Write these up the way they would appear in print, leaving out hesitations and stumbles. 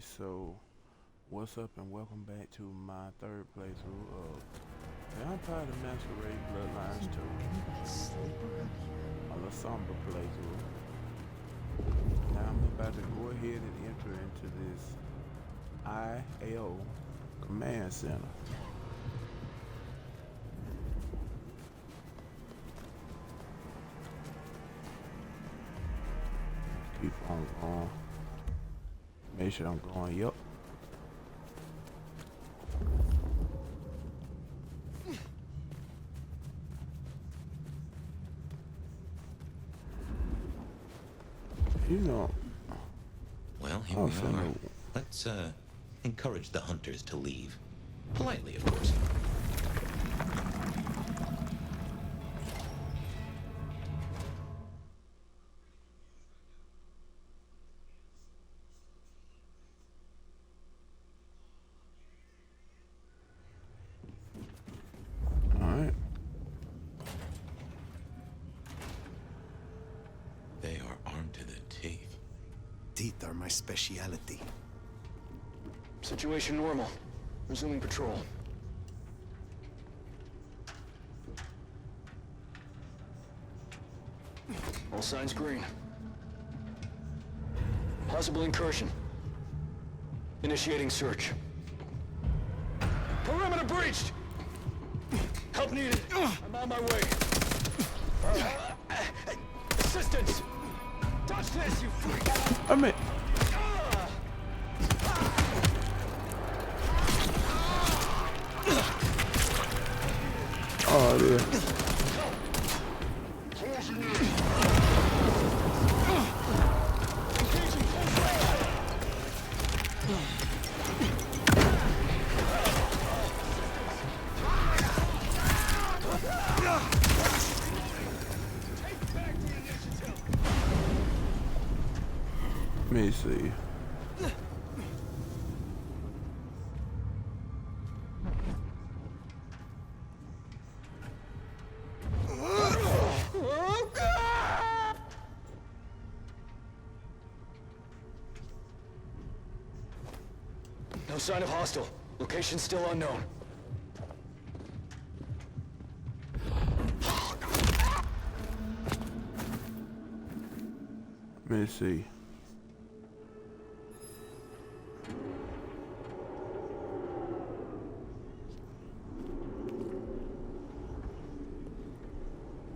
So, what's up and welcome back to my third playthrough of Vampire the Masquerade Bloodlines 2. A Lasombra playthrough. Now I'm about to go ahead and enter into this IAO command center. Keep on going. Make sure I'm going, yup. You know. Well, here we are. Let's encourage the hunters to leave. Politely, of course. Alright. They are armed to the teeth. Teeth are my speciality. Situation normal. Resuming patrol. All signs green. Possible incursion. Initiating search. Perimeter breached! Help needed. I'm on my way. Assistance! Touch this, you freak! I mean, oh yeah. Let me see. No sign of hostile. Location still unknown. Let me see.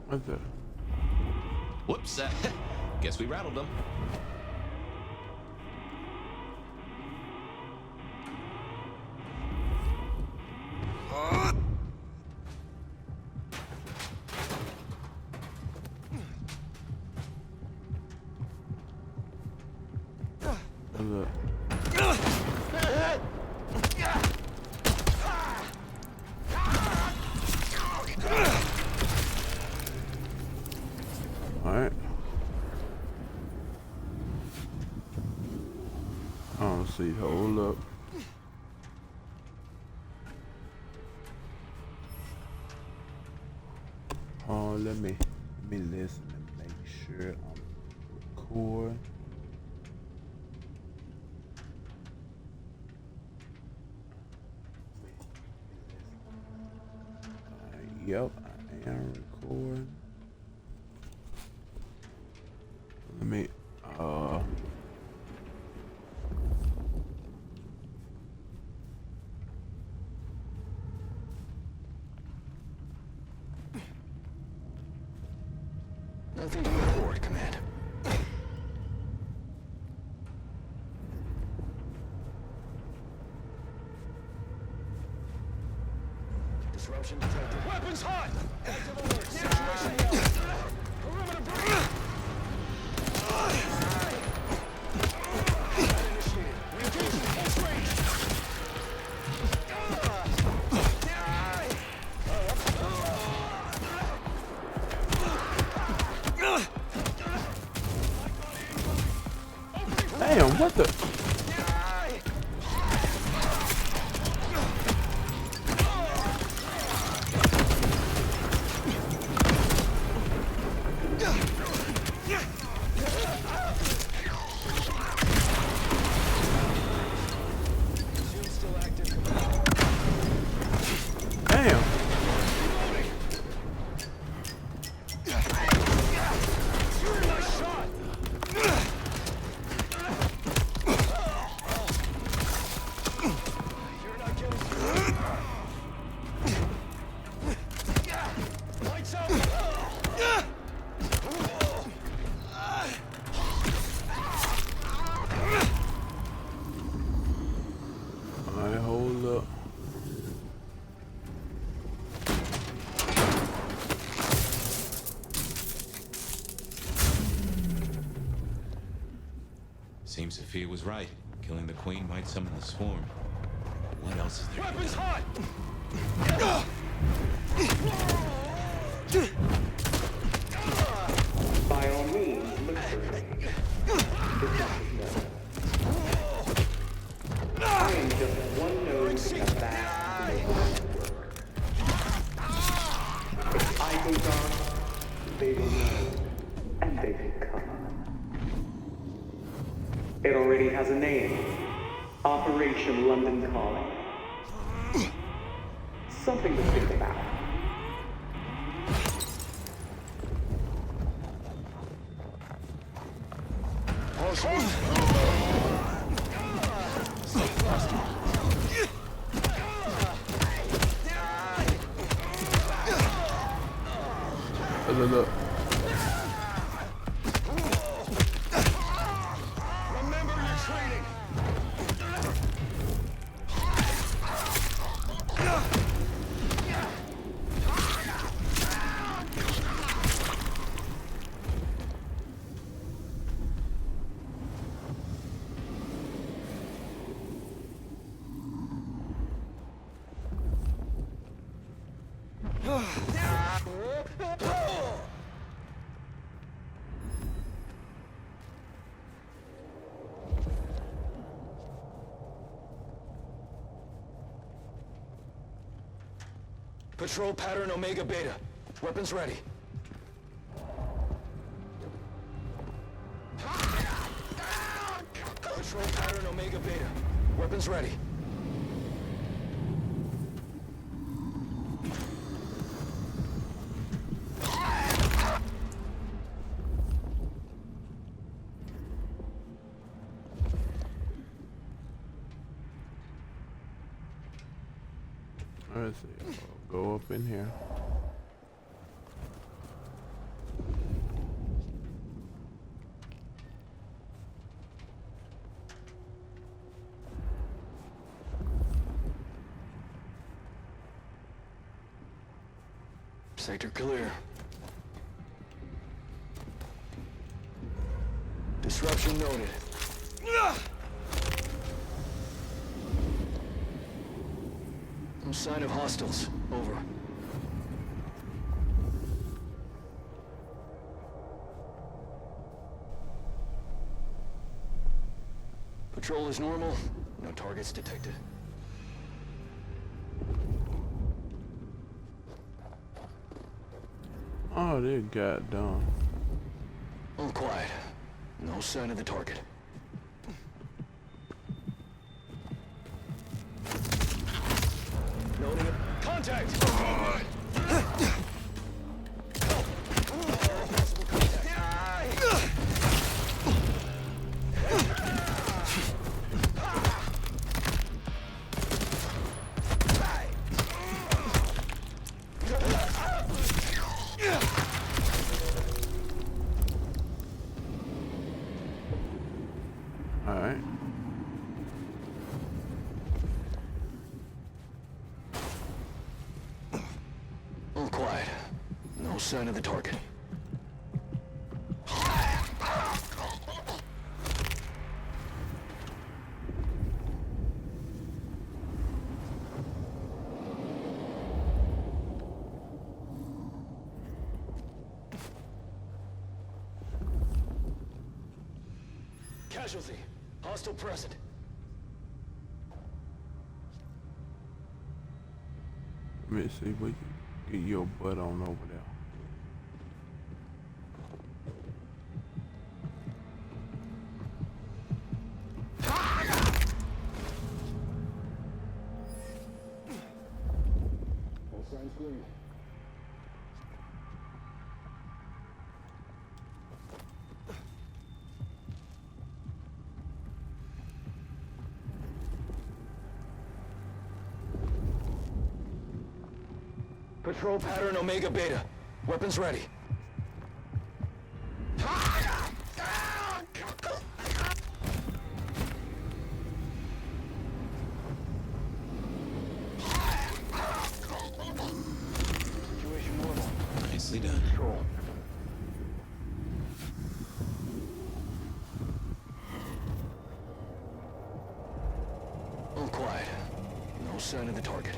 What's that? Whoops. Guess we rattled them. What's Alright. I don't see. Hold up. Oh, let me listen and make sure I'm recording. Yep, I am recording. Let me, Nothing to report, Command. Disruption detected. Weapons hot! Active alert. Situation locked. Perimeter breach. Initiated. We engage in close range. damn, what the? Seems Sophia was right. Killing the queen might summon the swarm. What else is there? Weapons hot! By all means, look for me. I am just one nose in a vast network. If I go dark, they will know, and they will come. It already has a name. Operation London Calling. Something to think about. Look. Remember your training! Patrol pattern Omega Beta. Weapons ready. Patrol pattern Omega Beta. Weapons ready. Let's see. Go up in here. Sector clear. Disruption noted. No sign of hostiles. Over. Patrol is normal. No targets detected. Oh, they got done. All quiet. No sign of the target. Noting it. Contact! Alright. All quiet. No sign of the target. Casualty. Hostile present. Let me see if we can get your butt on over there. All signs green. Patrol pattern Omega Beta. Weapons ready. Situation normal. Nicely done. Control. All quiet. No sign of the target.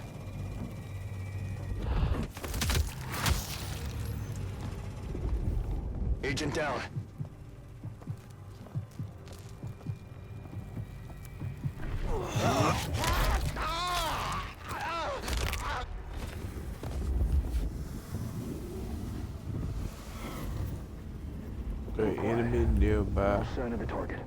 Agent down. The enemy nearby. No sign of the target.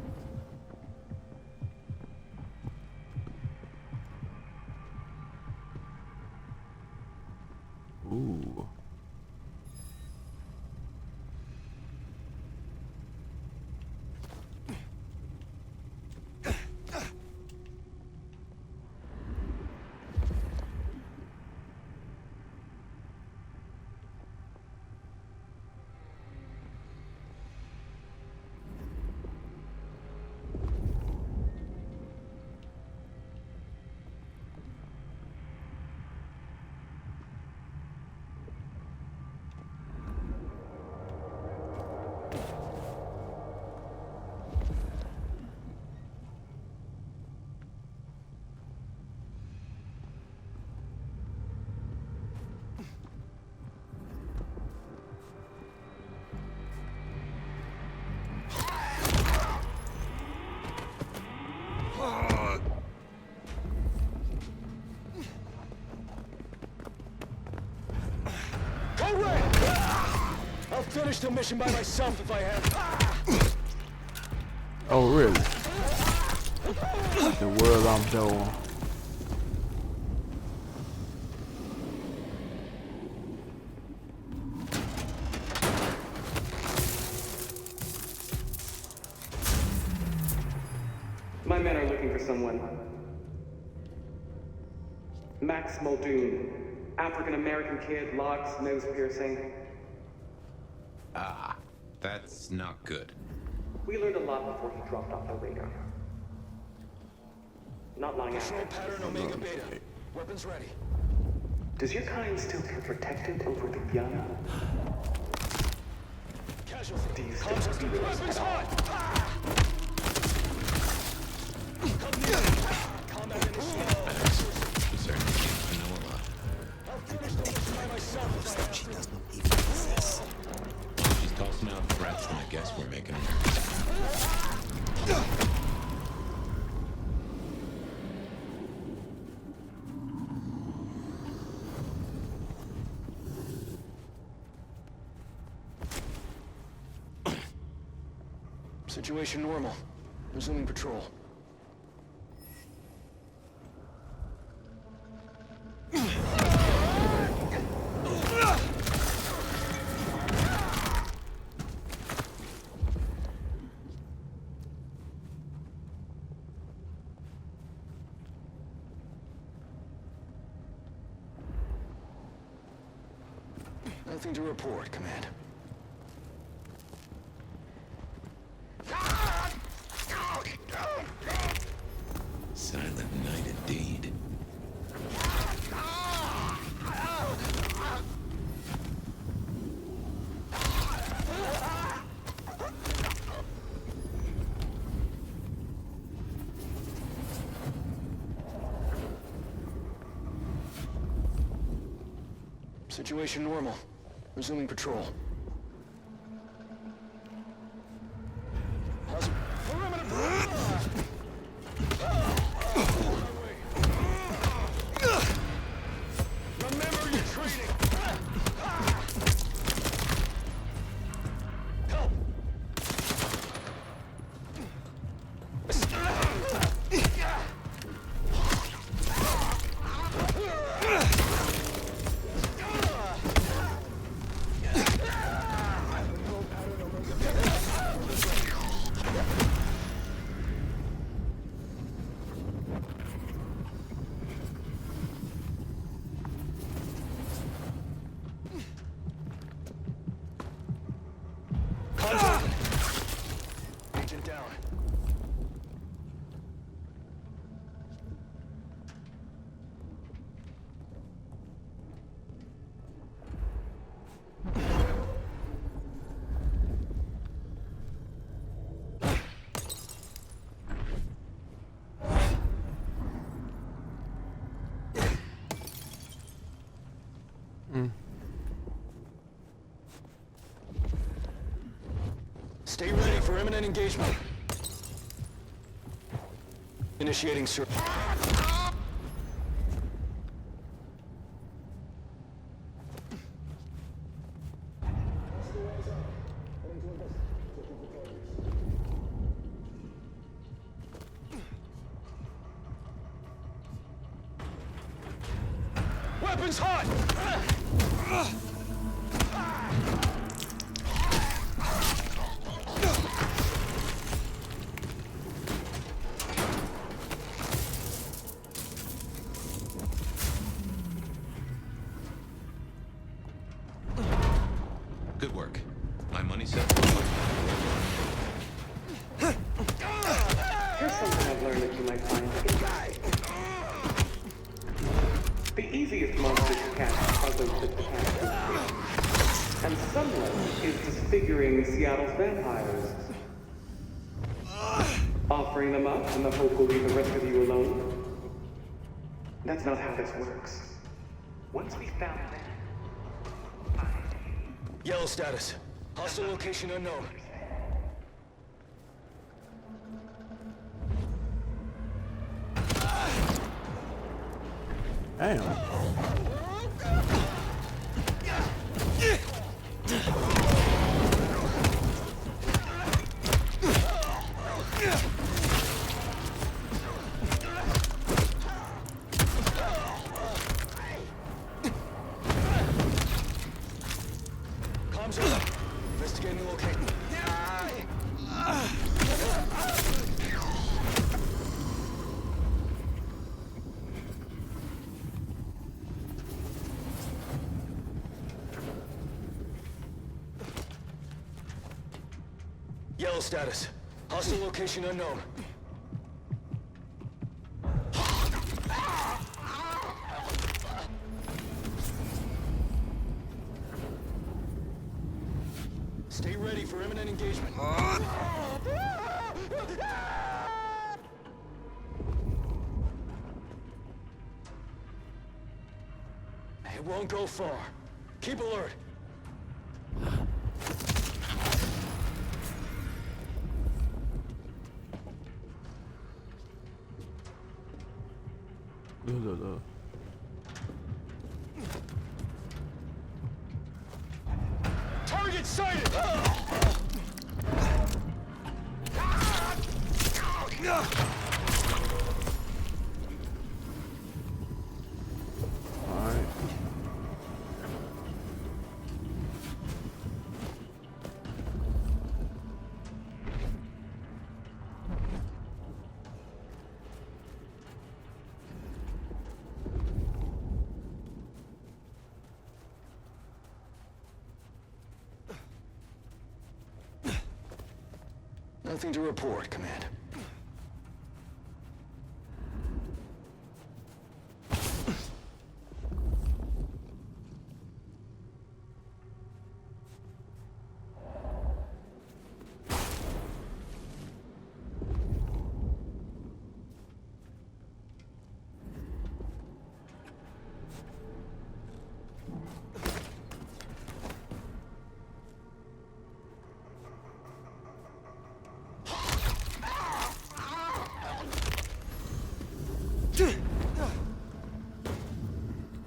Ooh. Go red! I'll finish the mission by myself if I have. Oh, really? What the world I'm doing? My men are looking for someone. Max Muldoon. African-American kid, locks, nose piercing. Ah, that's not good. We learned a lot before he dropped off the radar. Not long Control after. pattern Omega Beta. Weapons ready. Does your kind still feel protected over the young? Casualty. Do you Comms still system. feel this Weapons at all? hot! Come near. Combat initiated. She certainly seems to know a lot. I'll finish the mission by myself if I have She to. does not even exist. She's tossing out threats, and I guess we're making her. Situation normal. Resuming patrol. Nothing to report, Command. Silent night indeed. Situation normal. Resuming patrol. How's it? Perimeter breach! Remember your training! Help! Stay ready for imminent engagement. Initiating search. Weapons hot! Good work. My money's set. Here's something I've learned that you might find interesting. The easiest monsters to catch are those that the cat can see. And someone is disfiguring Seattle's vampires. Offering them up in the hope we'll leave the rest of you alone. That's not how this works. Once we found them, Yellow status. Hostile location unknown. Damn. Comms are up. Investigating location. Yellow status. Hostile location unknown. Stay ready for imminent engagement. It won't go far. Keep alert. Look. Target sighted! Alright. Nothing to report, Command.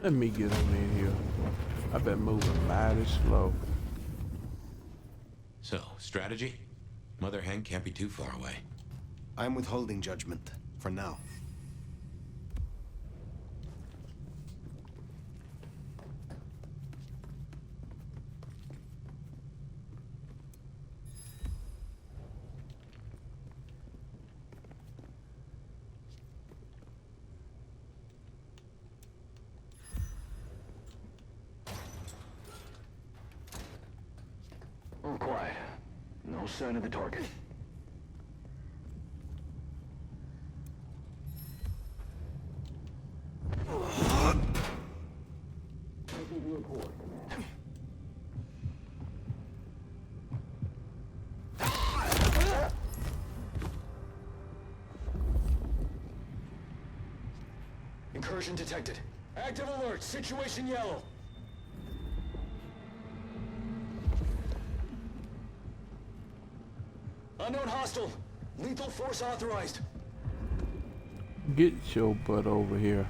Let me get him in here. I've been moving mighty slow. So, strategy? Mother Hen can't be too far away. I'm withholding judgment, for now. All quiet. No sign of the target. Nothing to report, Command. Incursion detected. Active alert. Situation yellow. Unknown hostile. Lethal force authorized. Get your butt over here.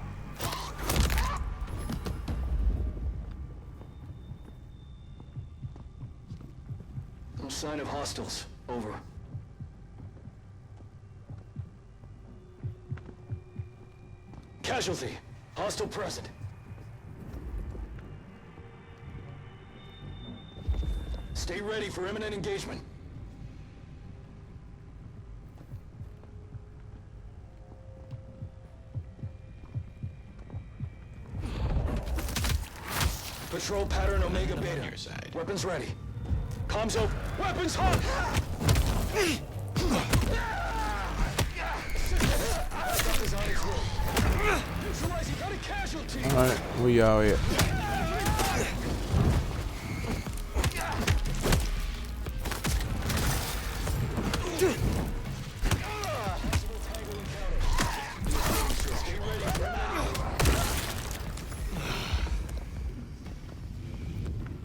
No sign of hostiles. Over. Casualty. Hostile present. Stay ready for imminent engagement. Patrol pattern Omega I'm Beta. on your side. Weapons ready. Comms open. Weapons hot! Backup is on its way. Neutralizing. Got a casualty. Alright, where y'all at?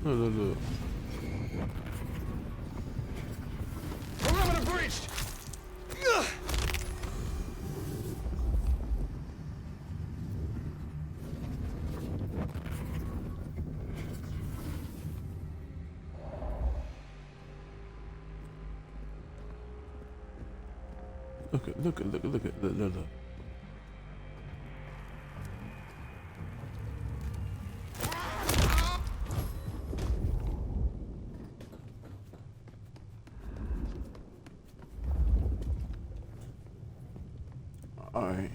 Look. Perimeter breached. Look. Alright.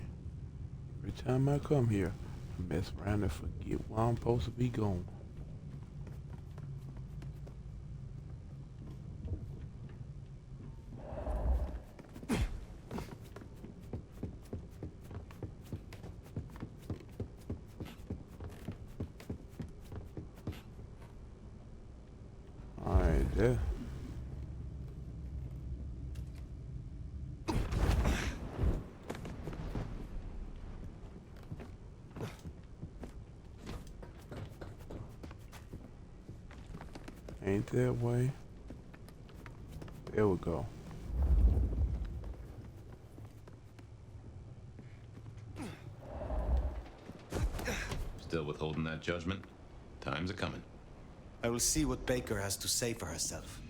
Every time I come here, I mess around and forget where I'm supposed to be going. Alright, there. Ain't that way? There we go. Still withholding that judgment? Time's a coming. I will see what Baker has to say for herself.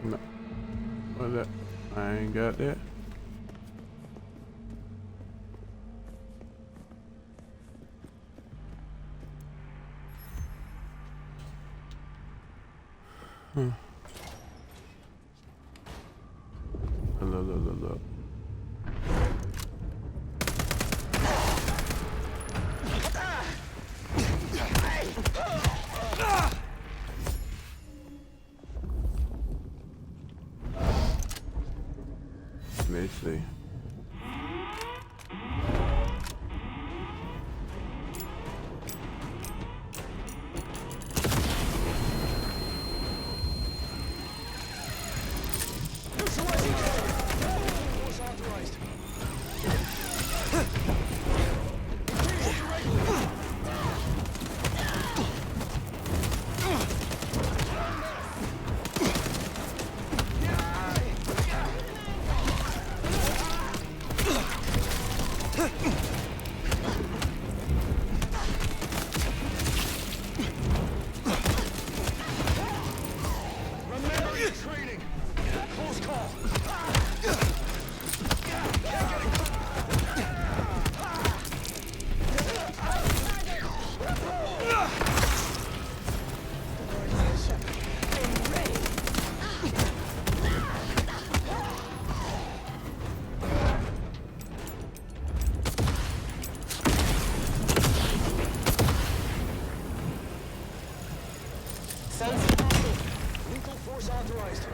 No. What's that? I ain't got that. Look. Let's see. Neutralizing target. Force authorized. Engaging directly. Remember your training. Close call. Lethal force authorized.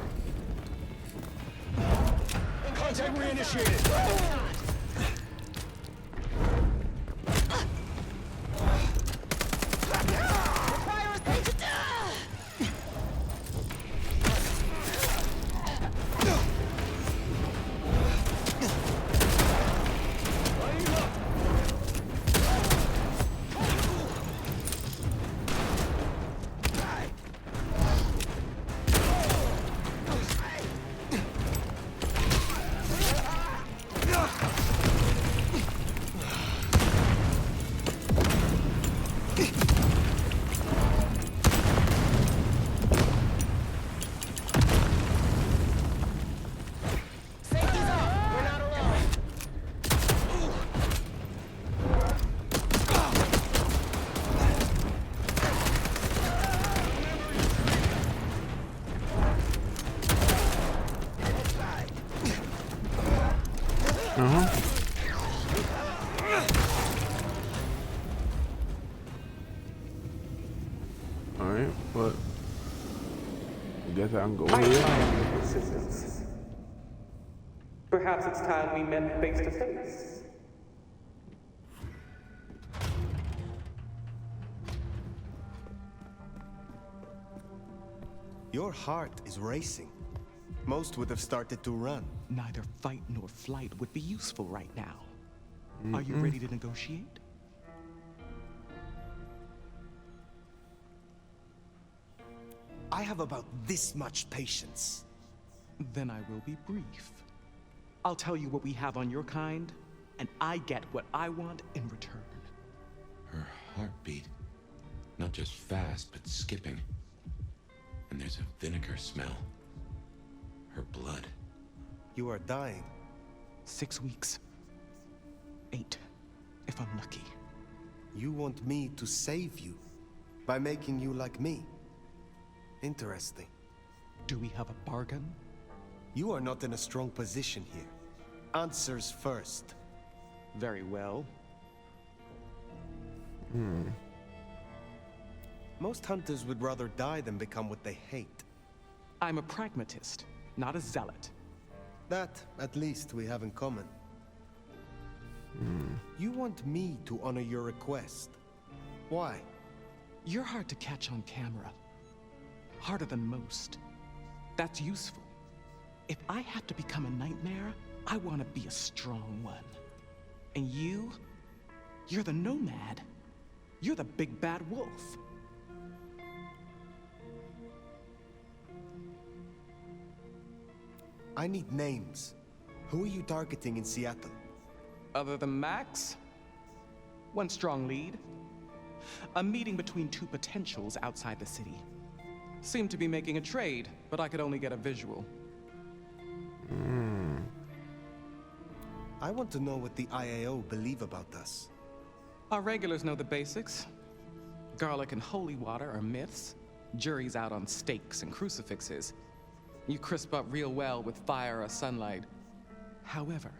Contact reinitiated. Alright, but I guess I can go I ahead. admire your persistence. Perhaps it's time we met face to face. Your heart is racing. Most would have started to run. Neither fight nor flight would be useful right now. Are you ready to negotiate? I have about this much patience. Then I will be brief. I'll tell you what we have on your kind, and I get what I want in return. Her heartbeat. Not just fast, but skipping. And there's a vinegar smell. Her blood. You are dying. 6 weeks. 8, if I'm lucky. You want me to save you by making you like me. Interesting. Do we have a bargain? You are not in a strong position here. Answers first. Very well. Most hunters would rather die than become what they hate. I'm a pragmatist, not a zealot. That, at least, we have in common. You want me to honor your request. Why? You're hard to catch on camera. Harder than most. That's useful. If I have to become a nightmare, I want to be a strong one. And you're the nomad. You're the big bad wolf. I need names. Who are you targeting in Seattle? Other than Max? One strong lead. A meeting between two potentials outside the city. Seemed to be making a trade, but I could only get a visual. I want to know what the IAO believe about us. Our regulars know the basics. Garlic and holy water are myths. Jury's out on stakes and crucifixes. You crisp up real well with fire or sunlight. However,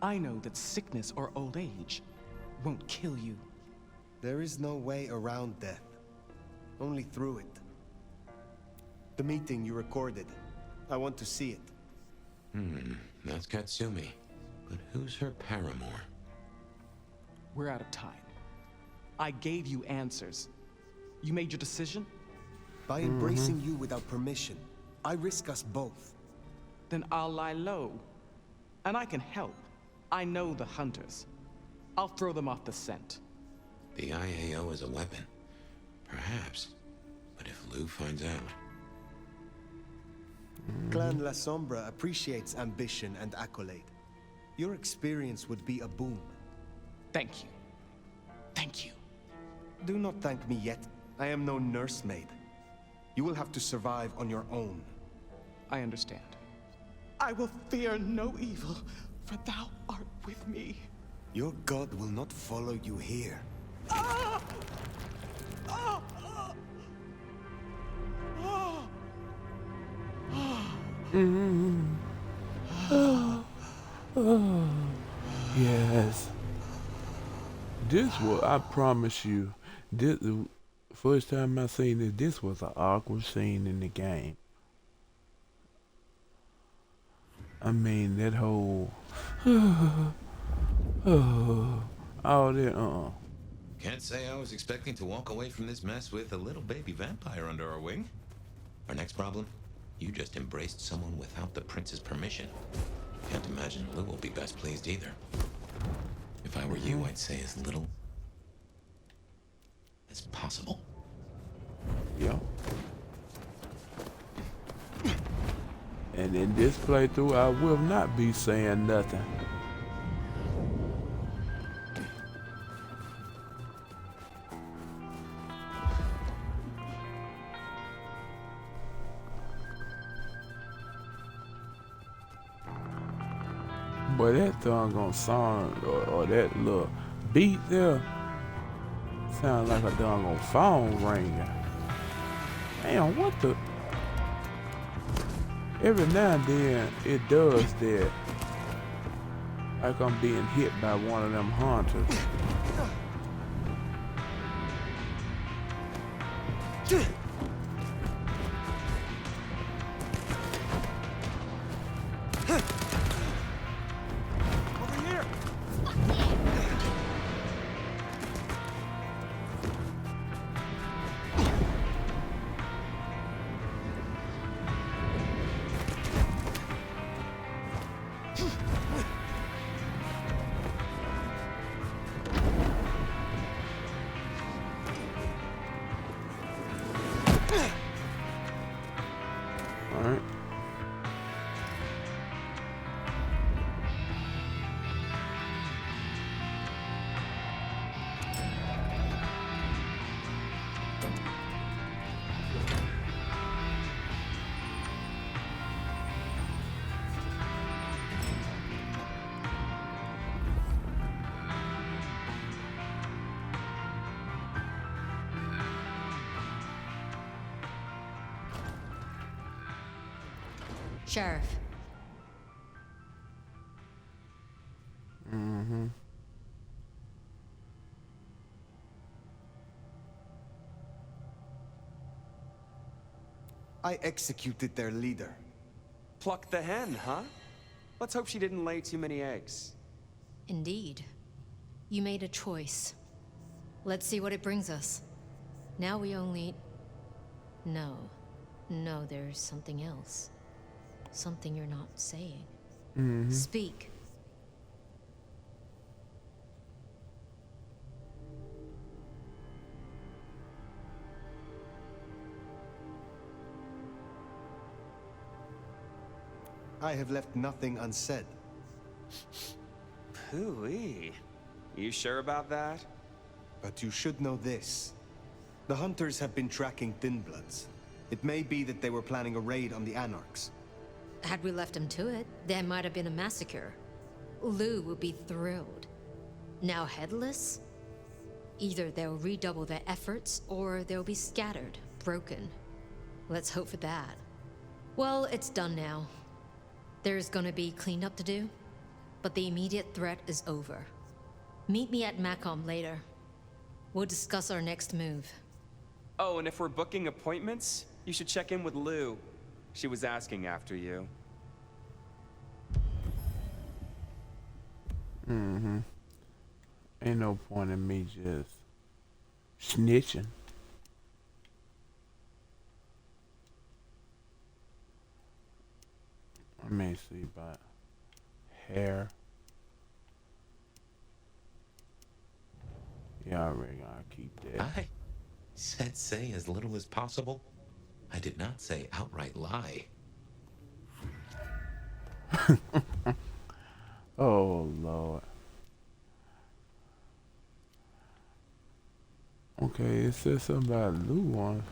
I know that sickness or old age won't kill you. There is no way around death. Only through it. The meeting you recorded. I want to see it. That's Katsumi. But who's her paramour? We're out of time. I gave you answers. You made your decision? By embracing you without permission, I risk us both. Then I'll lie low. And I can help. I know the hunters. I'll throw them off the scent. The IAO is a weapon. Perhaps. But if Lou finds out... Clan Lasombra appreciates ambition and accolade. Your experience would be a boon. Thank you. Thank you. Do not thank me yet. I am no nursemaid. You will have to survive on your own. I understand. I will fear no evil, for thou art with me. Your god will not follow you here. Yes. This was, I promise you, this the first time I seen this, this was an awkward scene in the game. I mean, that whole, all that, Can't say I was expecting to walk away from this mess with a little baby vampire under our wing. Our next problem? You just embraced someone without the prince's permission. Can't imagine Lou will be best pleased either. If I were you, I'd say as little as possible. yeah. And in this playthrough, I will not be saying nothing. Boy, that doggone song or that little beat there sounds like a doggone phone ringer. Damn, what the? Every now and then it does that. Like I'm being hit by one of them hunters. Over here! Alright. Sheriff. Mm-hmm. I executed their leader. Pluck the hen, huh? Let's hope she didn't lay too many eggs. Indeed. You made a choice. Let's see what it brings us. Now we only... No. No, there's something else. Something you're not saying. Speak. I have left nothing unsaid. Hooey. You sure about that? But you should know this. The hunters have been tracking Thin Bloods. It may be that they were planning a raid on the Anarchs. Had we left him to it, there might have been a massacre. Lou would be thrilled. Now headless? Either they'll redouble their efforts, or they'll be scattered, broken. Let's hope for that. Well, it's done now. There's gonna be cleanup to do, but the immediate threat is over. Meet me at Macomb later. We'll discuss our next move. Oh, and if we're booking appointments, you should check in with Lou. She was asking after you. Mm-hmm. Ain't no point in me just snitching. Let me see about hair. Yeah, I reckon I'll keep that. I said say as little as possible. I did not say outright lie. Oh, Lord. Okay, it says something about Lou once.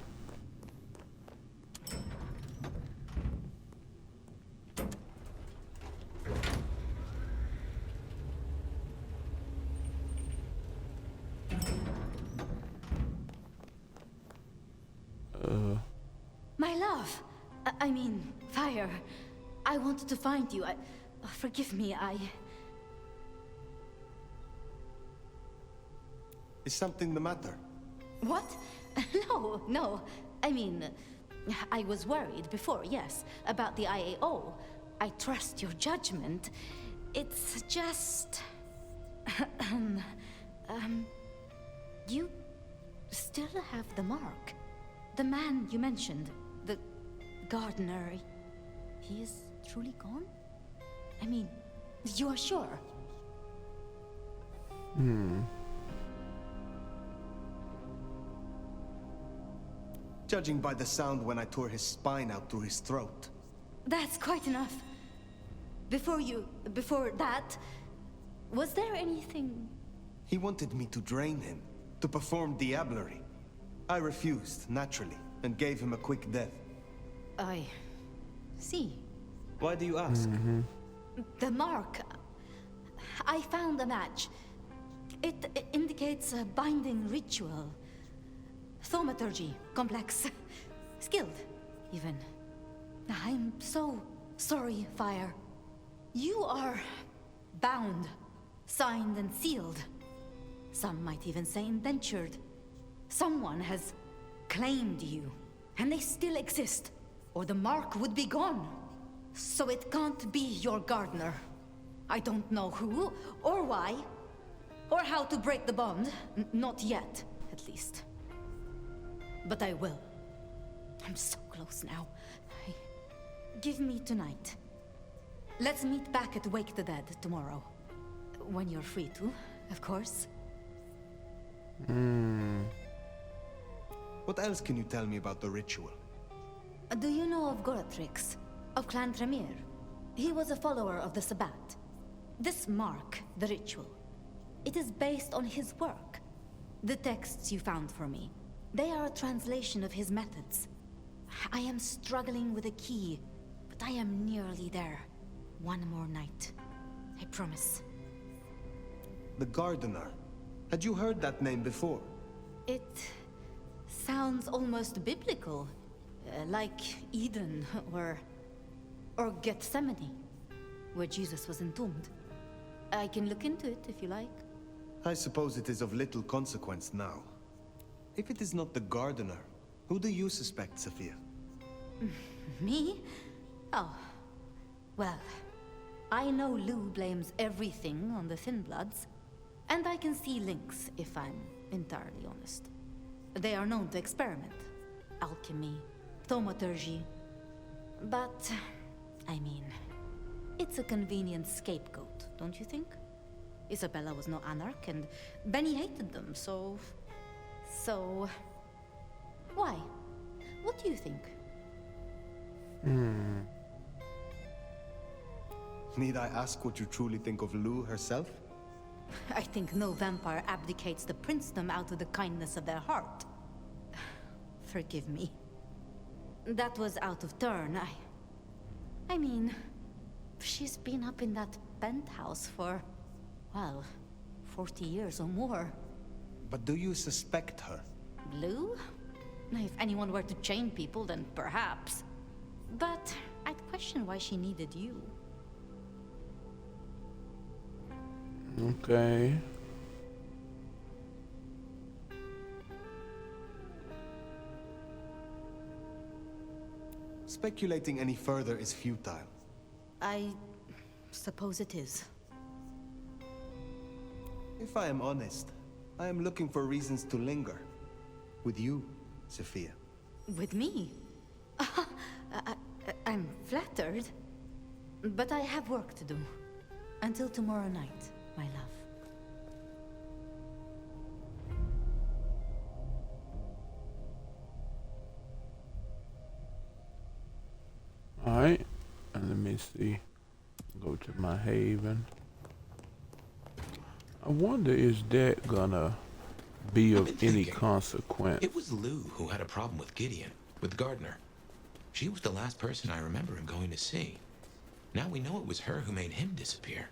My love! I mean, Fire. I wanted to find you. Forgive me, Is something the matter? What? No, no. I mean, I was worried before, yes, about the IAO. I trust your judgment. It's just... You still have the mark. The man you mentioned, the gardener, he is truly gone? I mean, you are sure? Judging by the sound when I tore his spine out through his throat. That's quite enough. Before that, was there anything... He wanted me to drain him, to perform diablerie. I refused, naturally, and gave him a quick death. I... see. Why do you ask? The mark... I found a match. It indicates a binding ritual. Thaumaturgy, complex. Skilled, even. I'm so sorry, Fire. You are bound, signed and sealed. Some might even say indentured. Someone has claimed you, and they still exist, or the mark would be gone. So it can't be your gardener. I don't know who, or why, or how to break the bond. Not yet, at least. But I will. I'm so close now. Give me tonight. Let's meet back at Wake the Dead tomorrow. When you're free to, of course. What else can you tell me about the ritual? Do you know of Goratrix, of Clan Tremere? He was a follower of the Sabbat. This mark, the ritual, it is based on his work. The texts you found for me, they are a translation of his methods. I am struggling with a key, but I am nearly there. One more night. I promise. The Gardener. Had you heard that name before? It sounds almost biblical. Like Eden, or Gethsemane, where Jesus was entombed. I can look into it if you like. I suppose it is of little consequence now. If it is not the Gardener, who do you suspect, Sophia? Me? Oh. Well, I know Lou blames everything on the Thin Bloods, and I can see links, if I'm entirely honest. They are known to experiment. Alchemy, thaumaturgy. But, I mean, it's a convenient scapegoat, don't you think? Isabella was no anarch, and Benny hated them, so... Why? What do you think? Need I ask what you truly think of Lou herself? I think no vampire abdicates the princedom out of the kindness of their heart. Forgive me. That was out of turn. I mean, she's been up in that penthouse for, well, 40 years or more. But do you suspect her? Lou? If anyone were to chain people, then perhaps. But I'd question why she needed you. Okay. Speculating any further is futile. I suppose it is. If I am honest, I am looking for reasons to linger. With you, Sophia. With me? I'm flattered. But I have work to do. Until tomorrow night, my love. Alright. And let me see. Go to my haven. I wonder, is that gonna be I've of been any thinking. consequence? It was Lou who had a problem with Gideon, with Gardner. She was the last person I remember him going to see. Now we know it was her who made him disappear.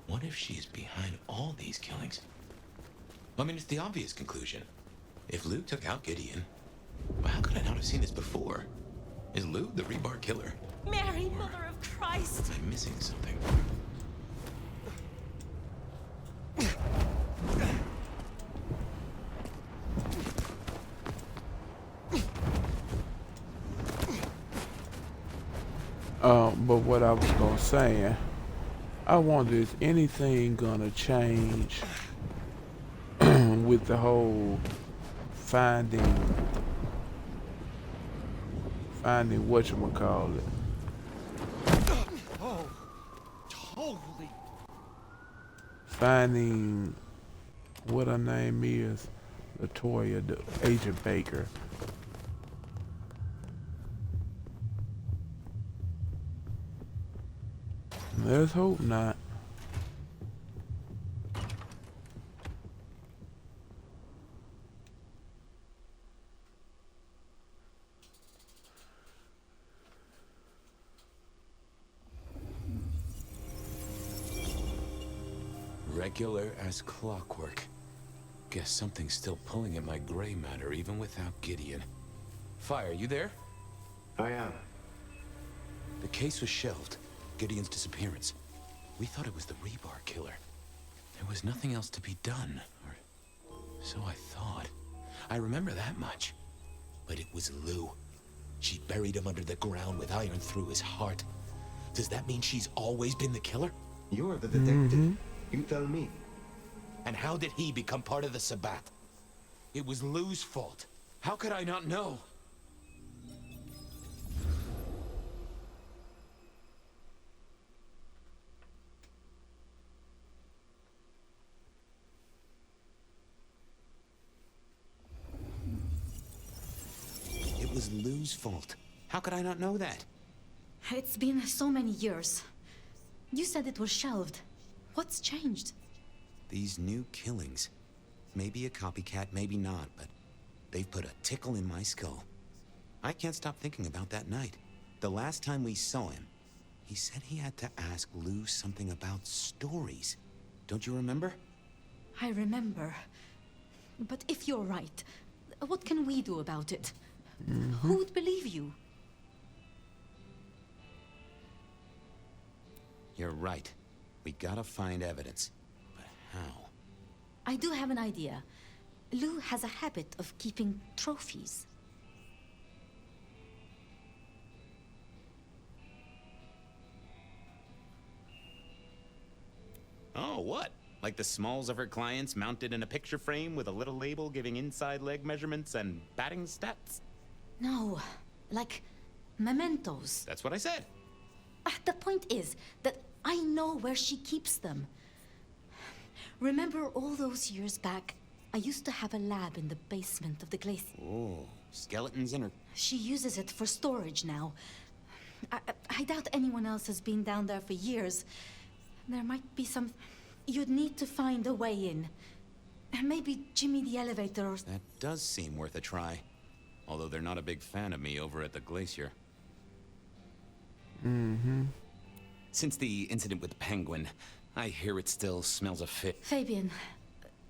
What if she's behind all these killings? I mean, it's the obvious conclusion. If Lou took out Gideon, well, how could I not have seen this before? Is Lou the rebar killer? Mary, Mother of Christ! Am I missing something? But what I was gonna say, I wonder, is anything gonna change with the whole finding whatchamacallit? Oh, totally. Finding what her name is, Latoya, the Agent Baker. Let's hope not. Regular as clockwork. Guess something's still pulling at my gray matter even without Gideon. Fire, you there? I am. The case was shelved. Gideon's disappearance. We thought it was the rebar killer. There was nothing else to be done, or so I thought. I remember that much. But it was Lou. She buried him under the ground with iron through his heart. Does that mean she's always been the killer? You're the detective. You tell me. And how did he become part of the Sabbath? It was Lou's fault. How could I not know? It was Lou's fault. How could I not know that? It's been so many years. You said it was shelved. What's changed? These new killings. Maybe a copycat, maybe not, but they've put a tickle in my skull. I can't stop thinking about that night. The last time we saw him, he said he had to ask Lou something about stories. Don't you remember? I remember. But if you're right, what can we do about it? Who would believe you? You're right. We gotta find evidence. But how? I do have an idea. Lou has a habit of keeping trophies. Oh, what? Like the smalls of her clients mounted in a picture frame with a little label giving inside leg measurements and batting stats? No, like mementos. That's what I said. The point is that I know where she keeps them. Remember all those years back, I used to have a lab in the basement of the glacier. Oh, skeletons in her... She uses it for storage now. I doubt anyone else has been down there for years. There might be some... You'd need to find a way in. Maybe Jimmy the elevator or... That does seem worth a try. Although they're not a big fan of me over at the glacier. Since the incident with the penguin, I hear it still smells of fish. Fabian,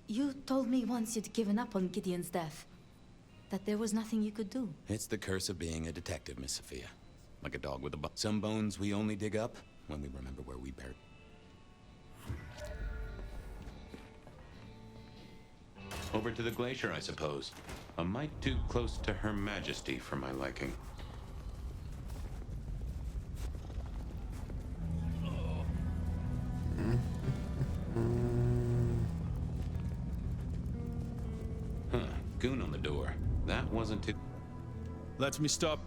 you told me once you'd given up on Gideon's death. That there was nothing you could do. It's the curse of being a detective, Miss Sophia. Like a dog with a bone. Some bones we only dig up when we remember where we buried. Over to the glacier, I suppose. A mite too close to Her Majesty for my liking. Huh, goon on the door. That wasn't too... Let me stop.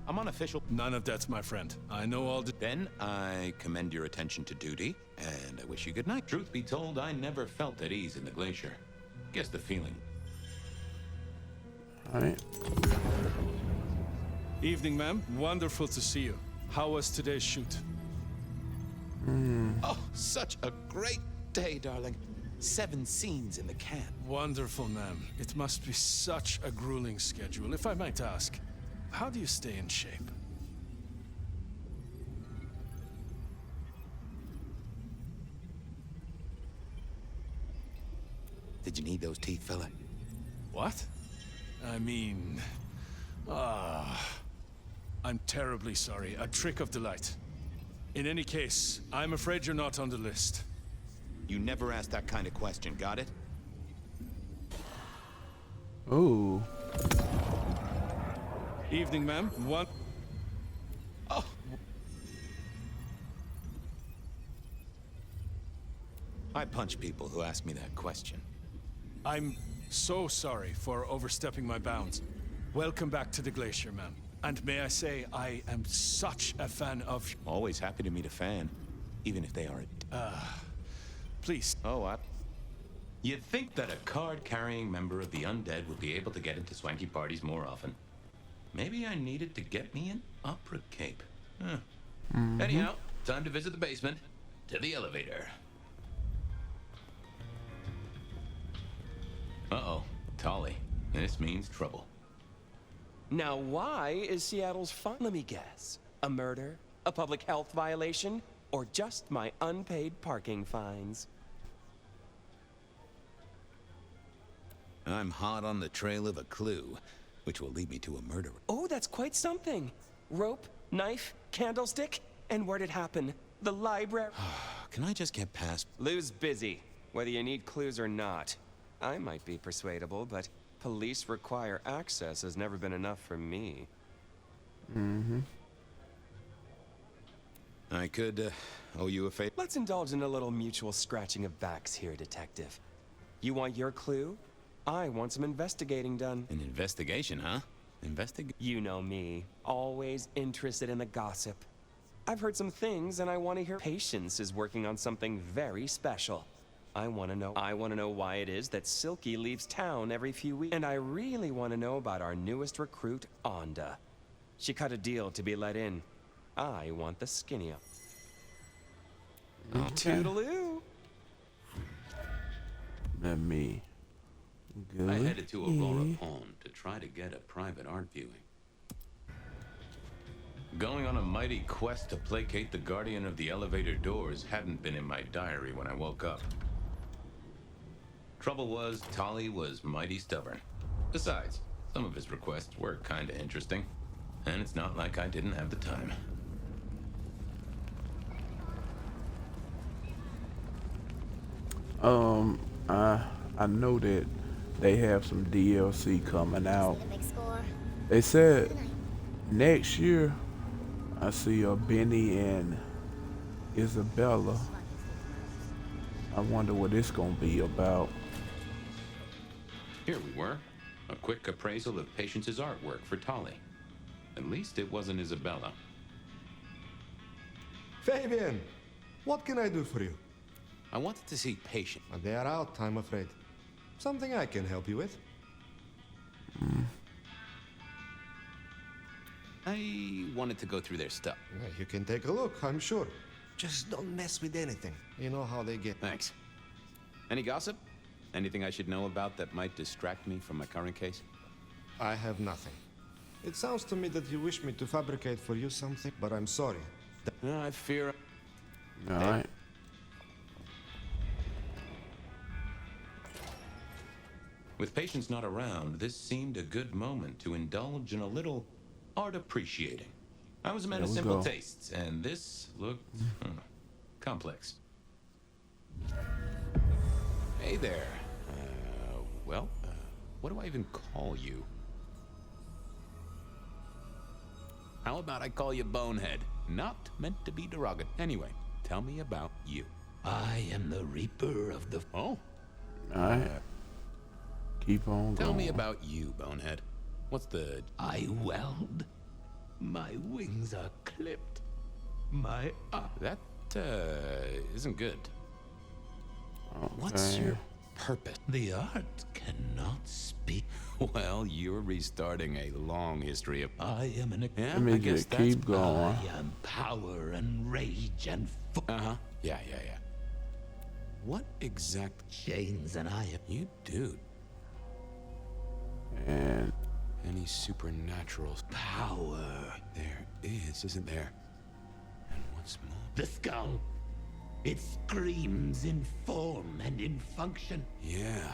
I'm unofficial. None of that, my friend. I know all the... Then I commend your attention to duty, and I wish you good night. Truth be told, I never felt at ease in the glacier. Guess the feeling. Alright. Evening, ma'am. Wonderful to see you. How was today's shoot? Oh, such a great day, darling. 7 scenes in the can. Wonderful, ma'am. It must be such a grueling schedule. If I might ask, how do you stay in shape? Did you need those teeth, fella? What? I mean... I'm terribly sorry. A trick of the light. In any case, I'm afraid you're not on the list. You never asked that kind of question, got it? Oh. Evening, ma'am. Oh. I punch people who ask me that question. I'm so sorry for overstepping my bounds. Welcome back to the glacier, ma'am. And may I say, I am such a fan of... Always happy to meet a fan, even if they aren't. Please. Oh, You'd think that a card-carrying member of the undead would be able to get into swanky parties more often. Maybe I needed to get me an opera cape. Huh. Anyhow, time to visit the basement. To the elevator. Uh-oh, Tolly. This means trouble. Now, why is Seattle's fine? Let me guess. A murder? A public health violation? Or just my unpaid parking fines? I'm hot on the trail of a clue, which will lead me to a murderer. Oh, that's quite something. Rope, knife, candlestick, and where'd it happen? The library? Can I just get past... Lou's busy, whether you need clues or not. I might be persuadable, but police require access has never been enough for me. I could owe you a favor. Let's indulge in a little mutual scratching of backs here, Detective. You want your clue? I want some investigating done. An investigation, huh? You know me, always interested in the gossip. I've heard some things and I want to hear. Patience is working on something very special. I want to know why it is that Silky leaves town every few weeks. And I really want to know about our newest recruit, Onda. She cut a deal to be let in. I want the skinny up. Toodaloo. Let me go. I headed to Aurora Pond to try to get a private art viewing. Going on a mighty quest to placate the guardian of the elevator doors hadn't been in my diary when I woke up. Trouble was, Tolly was mighty stubborn. Besides, some of his requests were kinda interesting. And it's not like I didn't have the time. I know that they have some DLC coming out. They said next year I see Benny and Isabella. I wonder what it's gonna be about. Here we were. A quick appraisal of Patience's artwork for Tolly. At least it wasn't Isabella. Fabian, what can I do for you? I wanted to see Patient. They are out, I'm afraid. Something I can help you with? I wanted to go through their stuff. Yeah, you can take a look, I'm sure. Just don't mess with anything. You know how they get. Thanks. Any gossip? Anything I should know about that might distract me from my current case? I have nothing. It sounds to me that you wish me to fabricate for you something, but I'm sorry. I fear... Alright. With Patience not around, this seemed a good moment to indulge in a little art appreciating. I was a man of simple tastes, and this looked complex. Hey there. What do I even call you? How about I call you Bonehead? Not meant to be derogatory. Anyway, tell me about you. I am the Reaper of the... Oh. Alright. Keep on going. Tell me about you, Bonehead. What's the... I weld. My wings are clipped. My... That, isn't good. Okay. What's your purpose? The art cannot speak. Well, you're restarting a long history of... I am an... Yeah, Let me I guess just that's... keep going. I am power and rage and... Uh-huh. Yeah. What exact... Chains and I am... You dude. And Any supernatural... Power. There is, isn't there? And what's more... The skull. It screams in form and in function. Yeah.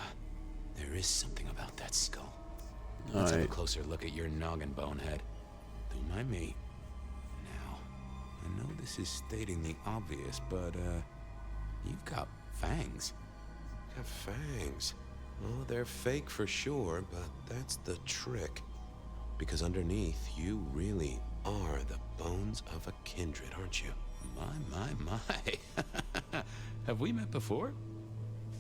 There is something about that skull. Let's have a closer look at your noggin, Bonehead. Don't mind me. Now, I know this is stating the obvious, but, you've got fangs. Got fangs. Oh, they're fake for sure, but that's the trick. Because underneath, you really are the bones of a kindred, aren't you? My. Have we met before?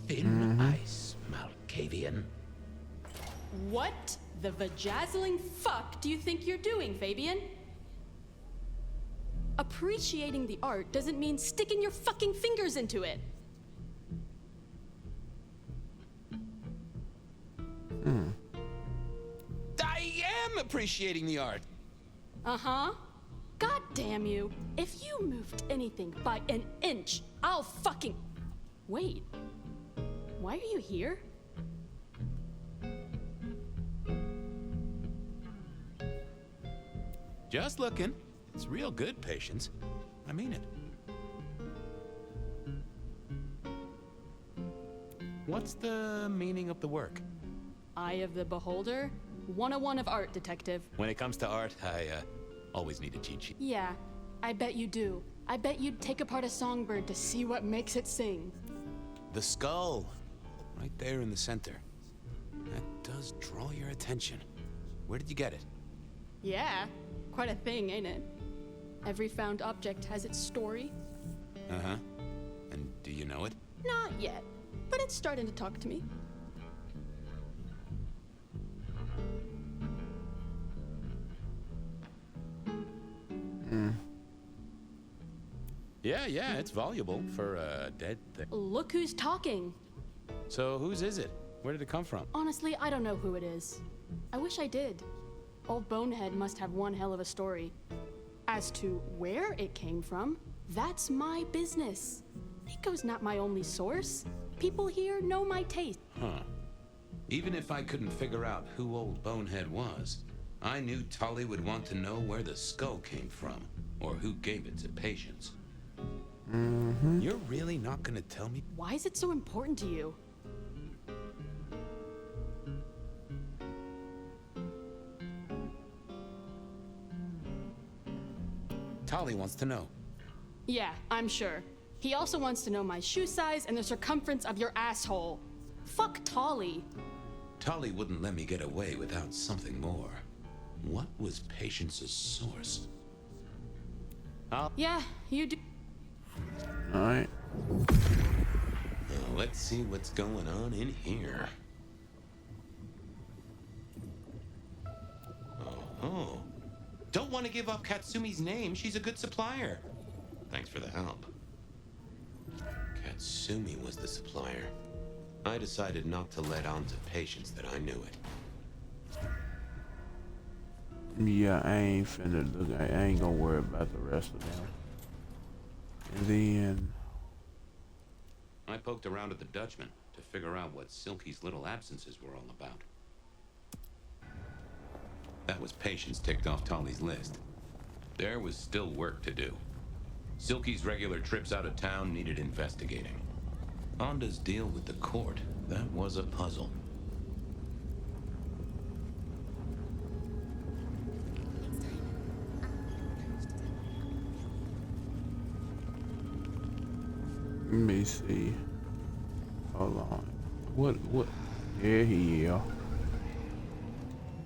Thin ice, Malkavian. What the vajazzling fuck do you think you're doing, Fabian? Appreciating the art doesn't mean sticking your fucking fingers into it. I am appreciating the art. Uh-huh. God damn you. If you moved anything by an inch, I'll fucking... Wait. Why are you here? Just looking. It's real good, Patience. I mean it. What's the meaning of the work? Eye of the Beholder? 101 of art, detective. When it comes to art, I always need a cheat sheet. Yeah, I bet you do. I bet you'd take apart a songbird to see what makes it sing. The skull, right there in the center. That does draw your attention. Where did you get it? Yeah, quite a thing, ain't it? Every found object has its story. Uh-huh. And do you know it? Not yet, but it's starting to talk to me. Yeah, it's valuable for a dead thing. Look who's talking. So whose is it? Where did it come from? Honestly, I don't know who it is. I wish I did. Old Bonehead must have one hell of a story. As to where it came from, that's my business. Nico's not my only source. People here know my taste. Huh. Even if I couldn't figure out who Old Bonehead was, I knew Tully would want to know where the skull came from, or who gave it to Patience. You're really not gonna tell me? Why is it so important to you? Tali wants to know. Yeah, I'm sure. He also wants to know my shoe size and the circumference of your asshole. Fuck Tolly. Tully wouldn't let me get away without something more. What was Patience's source? Yeah, you do. Alright. Now, let's see what's going on in here. Oh. Don't want to give up Katsumi's name. She's a good supplier. Thanks for the help. Katsumi was the supplier. I decided not to let on to Patience that I knew it. Yeah, I ain't finna look. I ain't gonna worry about the rest of them. And then I poked around at the Dutchman to figure out what Silky's little absences were all about. That was Patience ticked off Tolly's list. There was still work to do. Silky's regular trips out of town needed investigating. Honda's deal with the court, that was a puzzle. let me see. Hold on. What? There he is.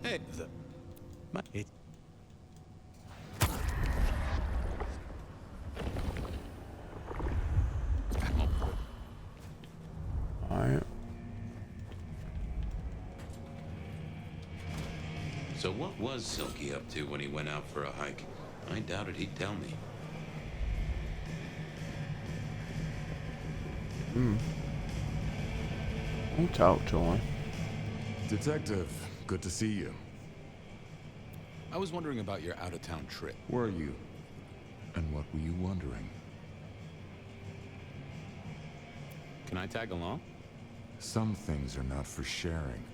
Hey, it. Alright. So what was Silky up to when he went out for a hike? I doubted he'd tell me. Don't talk to him. Detective, good to see you. I was wondering about your out-of-town trip. Were you? And what were you wondering? Can I tag along? Some things are not for sharing.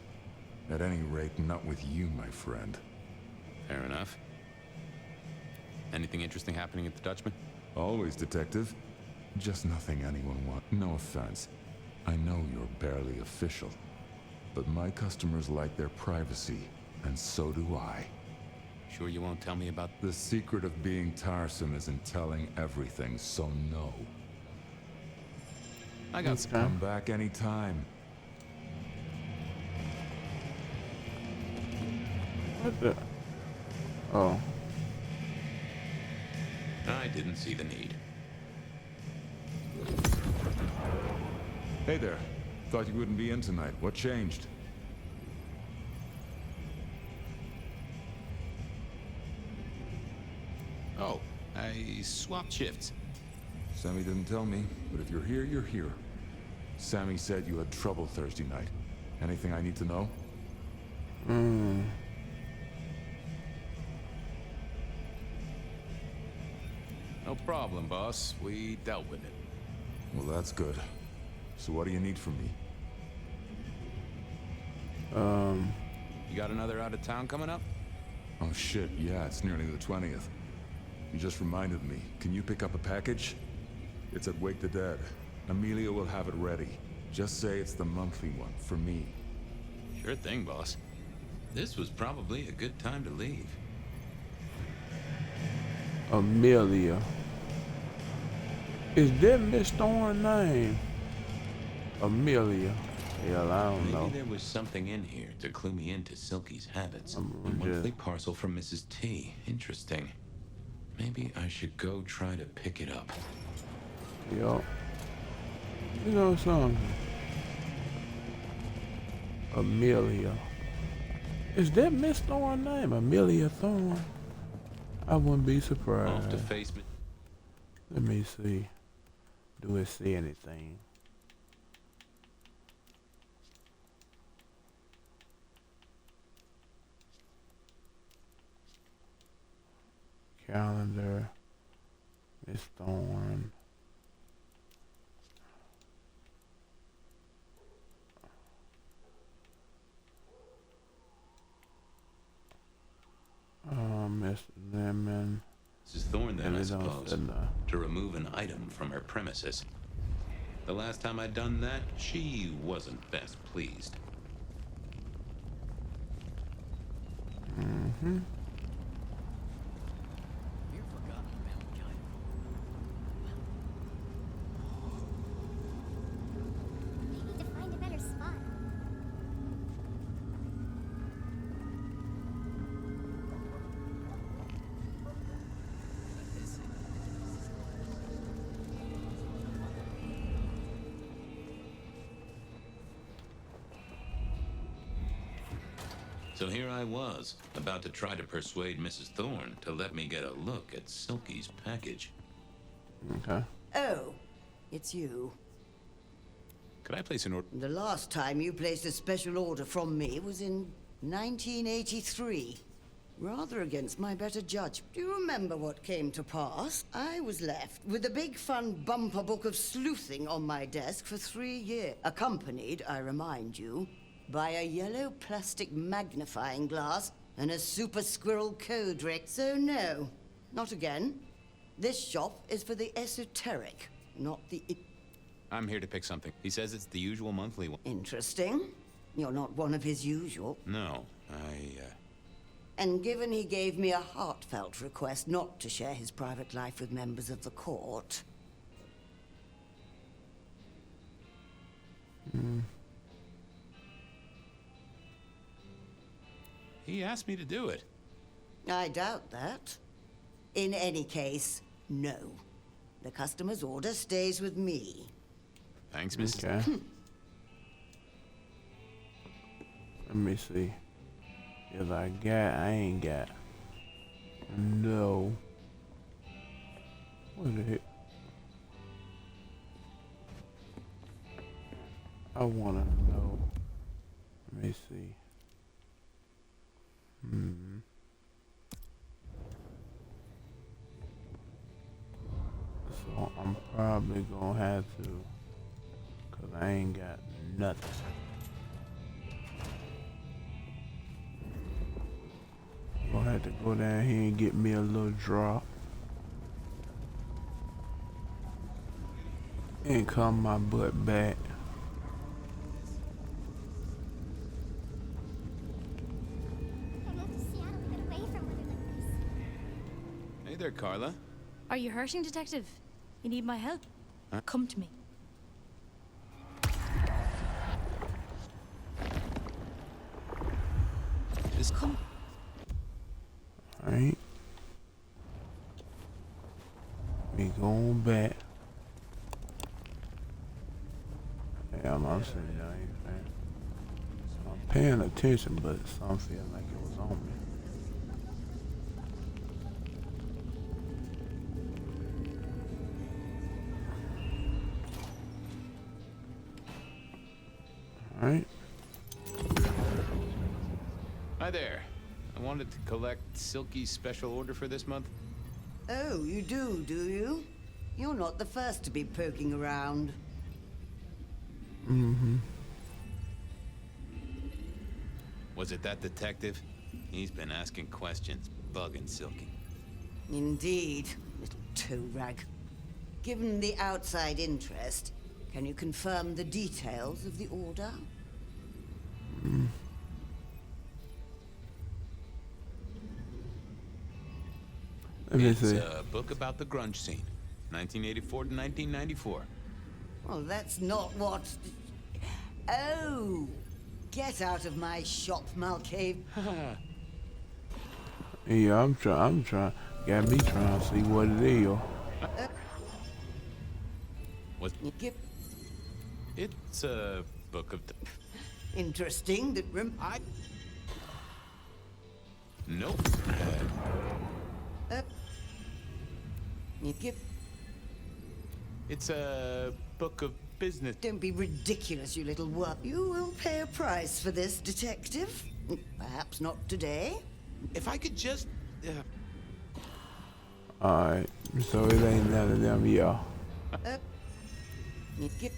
At any rate, not with you, my friend. Fair enough. Anything interesting happening at the Dutchman? Always, Detective. Just nothing anyone wants. No offense. I know you're barely official. But my customers like their privacy, and so do I. Sure you won't tell me about... The secret of being tiresome is in telling everything, so no. I got some... Come back anytime. What the? Oh. I didn't see the need. Hey there. Thought you wouldn't be in tonight. What changed? Oh, I swapped shifts. Sammy didn't tell me, but if you're here, you're here. Sammy said you had trouble Thursday night. Anything I need to know? No problem, boss. We dealt with it. Well, that's good. So what do you need from me? You got another out of town coming up? Oh shit, yeah, it's nearly the 20th. You just reminded me. Can you pick up a package? It's at Wake the Dead. Amelia will have it ready. Just say it's the monthly one, for me. Sure thing, boss. This was probably a good time to leave. Amelia. Is that Miss Thorne's name? Amelia. Hell, I don't Maybe know. there was something in here to clue me into Silky's habits. A just- monthly parcel from Mrs. T. Interesting. Maybe I should go try to pick it up. Yo. You know something? Amelia. Is that Miss Thorne's name? Amelia Thorne? I wouldn't be surprised. Off to face me. Let me see. Do it see anything? Calendar. Miss Thorne. Mr. Lemon. Mrs. Thorne, then, I And it don't suppose, say no. to remove an item from her premises. The last time I'd done that, she wasn't best pleased. Mm-hmm. We need to find a better spot. So here I was, about to try to persuade Mrs. Thorne to let me get a look at Silky's package. Okay. Oh, it's you. Could I place an order? The last time you placed a special order from me was in 1983. Rather against my better judgment. Do you remember what came to pass? I was left with a big fun bumper book of sleuthing on my desk for 3 years. Accompanied, I remind you, by a yellow plastic magnifying glass and a super squirrel code ring. So no, not again. This shop is for the esoteric, not the... I'm here to pick something. He says it's the usual monthly one. Interesting. You're not one of his usual. No, And given he gave me a heartfelt request not to share his private life with members of the court... He asked me to do it. I doubt that. In any case, no. The customer's order stays with me. Thanks, Mrs. Okay. Let me see. If I got, I ain't got. No. What the heck? I wanna know. Let me see. So I'm probably gonna have to, cause I ain't got nothing. Gonna have to go down here and get me a little drop. And come my butt back. Hey there, Carla. Are you hurting, Detective? You need my help? Huh? Come to me. Just come. Alright. We going back. Damn, I'm sitting down here. I'm paying attention, but some feel like it was on me. Alright. Hi there. I wanted to collect Silky's special order for this month. Oh, you do you? You're not the first to be poking around. Mm-hmm. Was it that detective? He's been asking questions, bugging Silky. Indeed, little toe rag. Given the outside interest, can you confirm the details of the order? Let me It's see. a book about the grunge scene, 1984 to 1994. Well, that's not what... Oh, get out of my shop, Malcave. Yeah, I'm trying. Got me trying to see what it is. What? Yep. It's a book of... Interesting that Nope. Yep. It's a book of business. Don't be ridiculous, you little worm. You will pay a price for this, detective. Perhaps not today. If I could just... Alright, so it ain't none of them, yeah. Yep.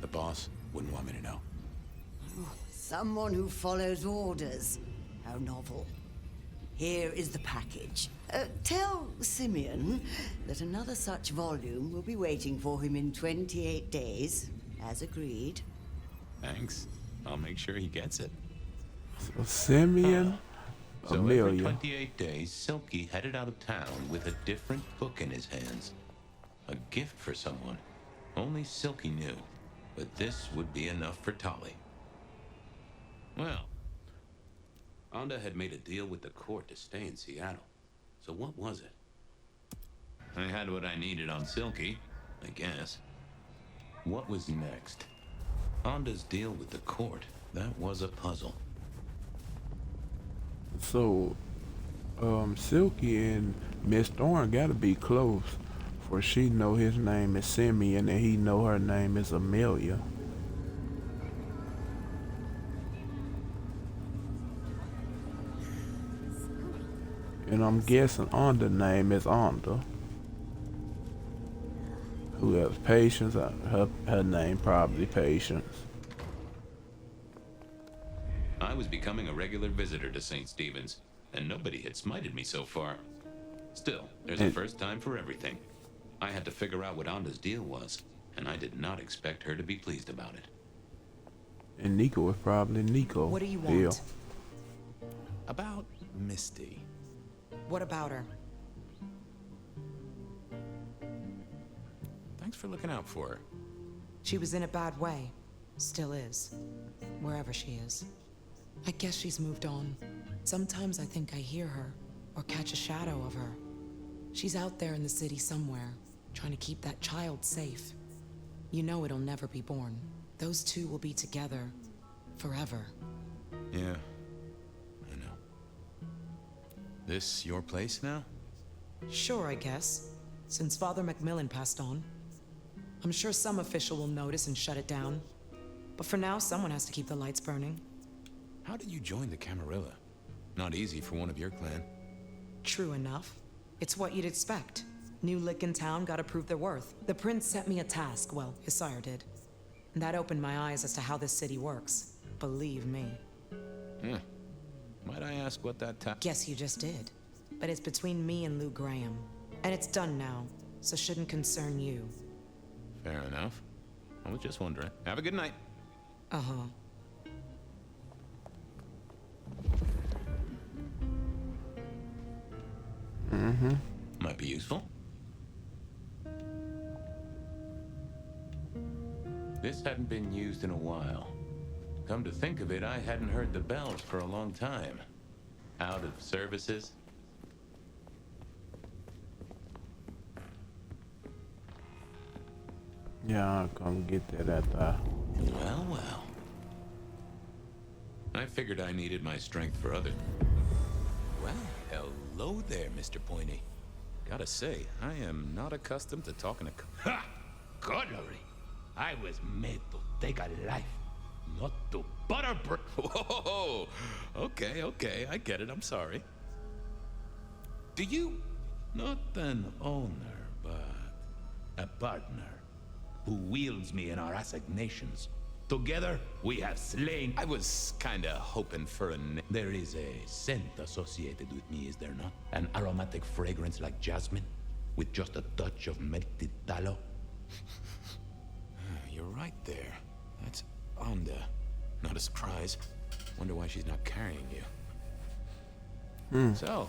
The boss wouldn't want me to know. Someone who follows orders. How novel. Here is the package. Tell Simeon that another such volume will be waiting for him in 28 days, as agreed. Thanks. I'll make sure he gets it. So Simeon, So every Amelia. 28 days, Silky headed out of town with a different book in his hands. A gift for someone. Only Silky knew. But this would be enough for Tolly. Well, Onda had made a deal with the court to stay in Seattle. So what was it? I had what I needed on Silky, I guess. What was next? Onda's deal with the court. That was a puzzle. So, Silky and Miss Thorne gotta be close, for she know his name is Simeon and he know her name is Amelia. And I'm guessing Onda's name is Onda. Who else? Patience? Her name probably Patience. I was becoming a regular visitor to St. Stephen's, and nobody had smited me so far. Still, there's a first time for everything. I had to figure out what Onda's deal was, and I did not expect her to be pleased about it. And Nico was probably Nico. What do you deal. want? About Misty. What about her? Thanks for looking out for her. She was in a bad way. Still is. Wherever she is. I guess she's moved on. Sometimes I think I hear her, or catch a shadow of her. She's out there in the city somewhere, trying to keep that child safe. You know it'll never be born. Those two will be together, forever. Yeah, I know. This your place now? Sure, I guess. Since Father Macmillan passed on. I'm sure some official will notice and shut it down. But for now, someone has to keep the lights burning. How did you join the Camarilla? Not easy for one of your clan. True enough. It's what you'd expect. New lick in town gotta prove their worth. The prince set me a task, well, his sire did. And that opened my eyes as to how this city works. Believe me. Might I ask what that Guess you just did. But it's between me and Lou Graham. And it's done now, so shouldn't concern you. Fair enough. I was just wondering. Have a good night. Uh-huh. Might be useful. This hadn't been used in a while. Come to think of it, I hadn't heard the bells for a long time. Out of services. Yeah, I'll come get that after. Well, well. I figured I needed my strength for other... Well, hello there, Mr. Pointy. Gotta say, I am not accustomed to talking to... Ha! Cutlery! I was made to take a life, not to butter bread. Whoa! Okay, I get it, I'm sorry. Do you... Not an owner, but a partner who wields me in our assignations. Together, we have slain... I was kinda hoping for a... There is a scent associated with me, is there not? An aromatic fragrance like jasmine, with just a touch of melted tallow. You're right there. That's Onda. Not a surprise. Wonder why she's not carrying you. So,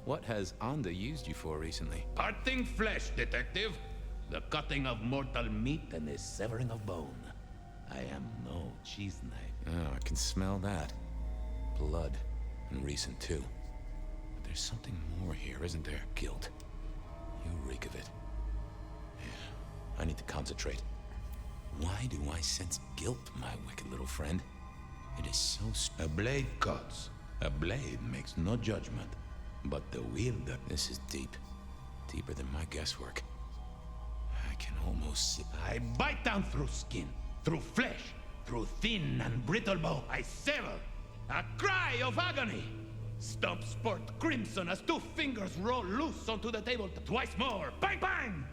what has Onda used you for recently? Parting flesh, detective. The cutting of mortal meat and the severing of bone. I am no cheese knife. Oh, I can smell that. Blood. And recent, too. But there's something more here, isn't there? Guilt. You reek of it. Yeah, I need to concentrate. Why do I sense guilt, my wicked little friend? It is so... A blade cuts. A blade makes no judgment. But the wielder... This is deep. Deeper than my guesswork. I can almost see... I bite down through skin, through flesh, through thin and brittle bone. I sever. A cry of agony. Stump spurt crimson as 2 fingers roll loose onto the table. Twice more. Bang, bang!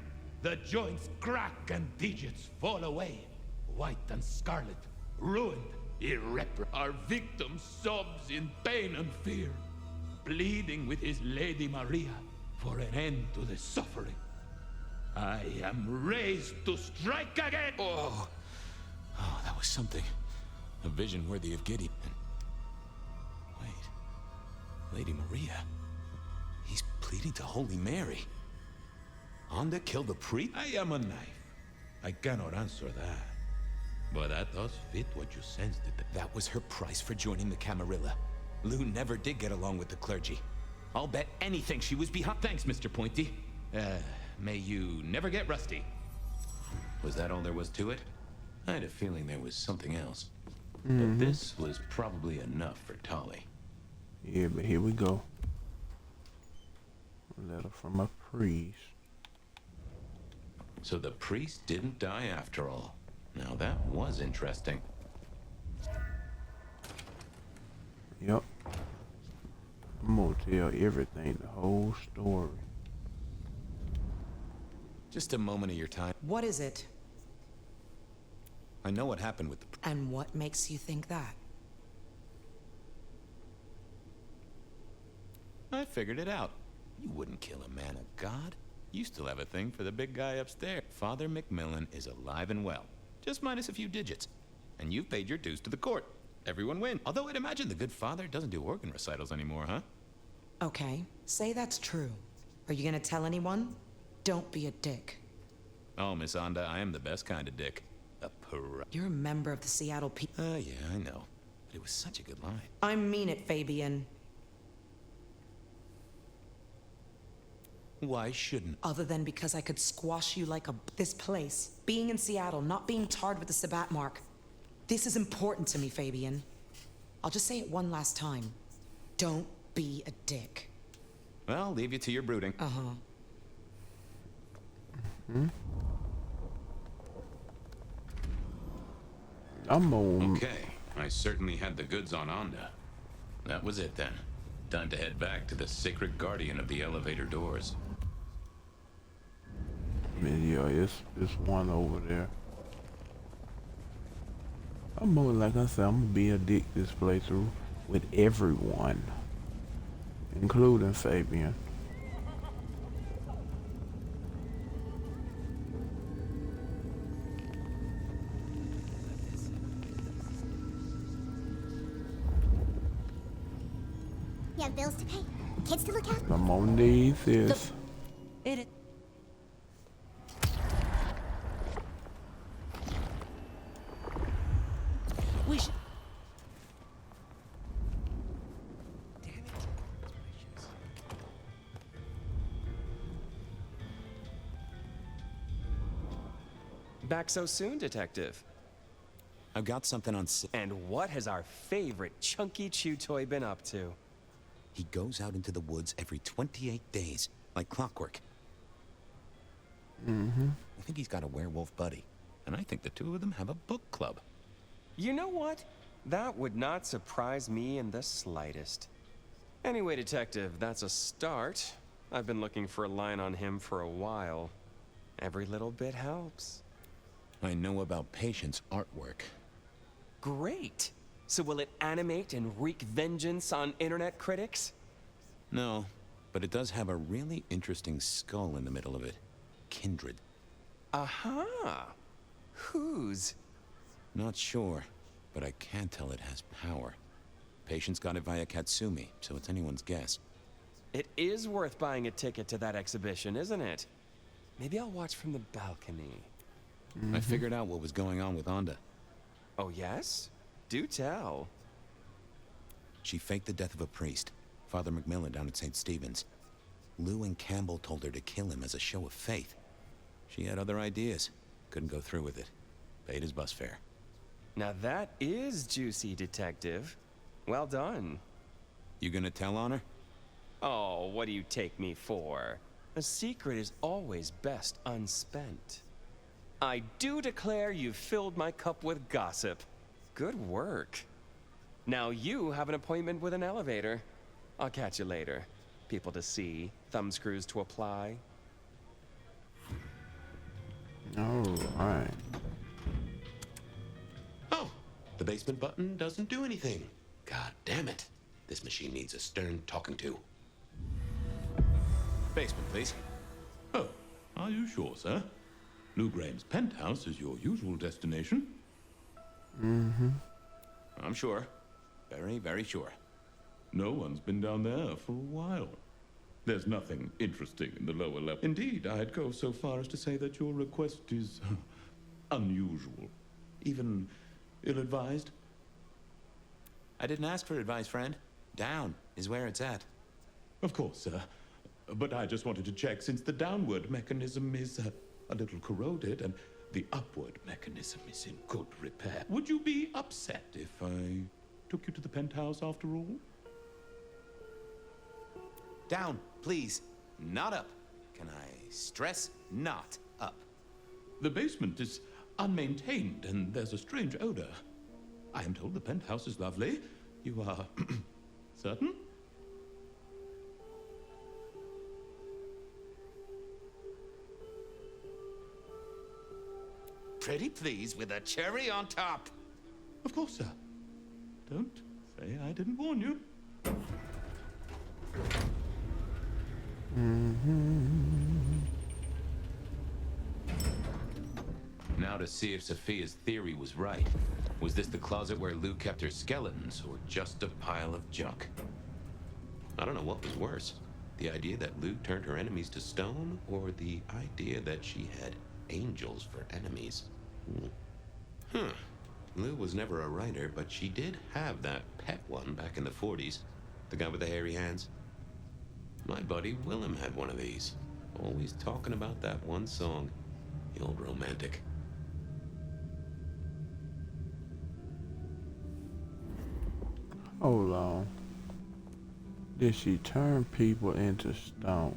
The joints crack and digits fall away. White and scarlet. Ruined. Irreparable. Our victim sobs in pain and fear. Pleading with his Lady Maria for an end to the suffering. I am raised to strike again! Oh, that was something. A vision worthy of Gideon. Wait. Lady Maria. He's pleading to Holy Mary. Onda killed the priest? I am a knife. I cannot answer that. But that does fit what you sensed it. That was her price for joining the Camarilla. Lou never did get along with the clergy. I'll bet anything she was behind. Thanks, Mr. Pointy. May you never get rusty. Was that all there was to it? I had a feeling there was something else. But this was probably enough for Tolly. Yeah, but here we go. A letter from a priest. So the priest didn't die after all. Now that was interesting. Yep. I'm gonna tell everything, the whole story. Just a moment of your time. What is it? I know what happened with the... And what makes you think that? I figured it out. You wouldn't kill a man of God. You still have a thing for the big guy upstairs. Father McMillan is alive and well. Just minus a few digits. And you've paid your dues to the court. Everyone wins. Although I'd imagine the good father doesn't do organ recitals anymore, huh? Okay, say that's true. Are you gonna tell anyone? Don't be a dick. Oh, Miss Onda, I am the best kind of dick. A You're a member of the Seattle people. Yeah, I know. But it was such a good line. I mean it, Fabian. Why shouldn't? Other than because I could squash you like a... This place, being in Seattle, not being tarred with the Sabat mark. This is important to me, Fabian. I'll just say it one last time. Don't be a dick. Well, I'll leave you to your brooding. Uh-huh. I'm on. Okay, I certainly had the goods on Onda. That was it then. Time to head back to the sacred guardian of the elevator doors. Yeah, it's one over there. I'm more like I said, I'm gonna be a dick this playthrough with everyone, including Fabian. You have bills to pay, kids to look after. I'm on these, sis. It. We should. Damn it. Back so soon, Detective? I've got something on... And what has our favorite chunky chew toy been up to? He goes out into the woods every 28 days, like clockwork. I think he's got a werewolf buddy, and I think the two of them have a book club. You know what? That would not surprise me in the slightest. Anyway, Detective, that's a start. I've been looking for a line on him for a while. Every little bit helps. I know about Patience artwork. Great! So will it animate and wreak vengeance on internet critics? No, but it does have a really interesting skull in the middle of it. Kindred. Aha! Whose? Not sure, but I can tell it has power. Patience got it via Katsumi, so it's anyone's guess. It is worth buying a ticket to that exhibition, isn't it? Maybe I'll watch from the balcony. I figured out what was going on with Onda. Oh, yes? Do tell. She faked the death of a priest, Father McMillan down at St. Stephen's. Lou and Campbell told her to kill him as a show of faith. She had other ideas. Couldn't go through with it. Paid his bus fare. Now that is juicy, Detective. Well done. You gonna tell on her? Oh, what do you take me for? A secret is always best unspent. I do declare you've filled my cup with gossip. Good work. Now you have an appointment with an elevator. I'll catch you later. People to see, thumbscrews to apply. Alright. Oh, the basement button doesn't do anything. God damn it. This machine needs a stern talking to. Basement, please. Oh, are you sure, sir? Lou Graham's penthouse is your usual destination? Mm-hmm. I'm sure. Very, very sure. No one's been down there for a while. There's nothing interesting in the lower level. Indeed, I'd go so far as to say that your request is unusual. Even ill-advised. I didn't ask for advice, friend. Down is where it's at. Of course, sir. But I just wanted to check, since the downward mechanism is a little corroded and the upward mechanism is in good repair. Would you be upset if I took you to the penthouse after all? Down, please. Not up. Can I stress not up? The basement is unmaintained and there's a strange odor. I am told the penthouse is lovely. You are certain? Pretty please with a cherry on top. Of course, sir. Don't say I didn't warn you. Now to see if Sophia's theory was right. Was this the closet where Lou kept her skeletons, or just a pile of junk? I don't know what was worse. The idea that Lou turned her enemies to stone, or the idea that she had angels for enemies? Lou was never a writer, but she did have that pet one back in the 40s. The guy with the hairy hands. My buddy Willem had one of these. Always talking about that one song. The old romantic. Hold on. Did she turn people into stone?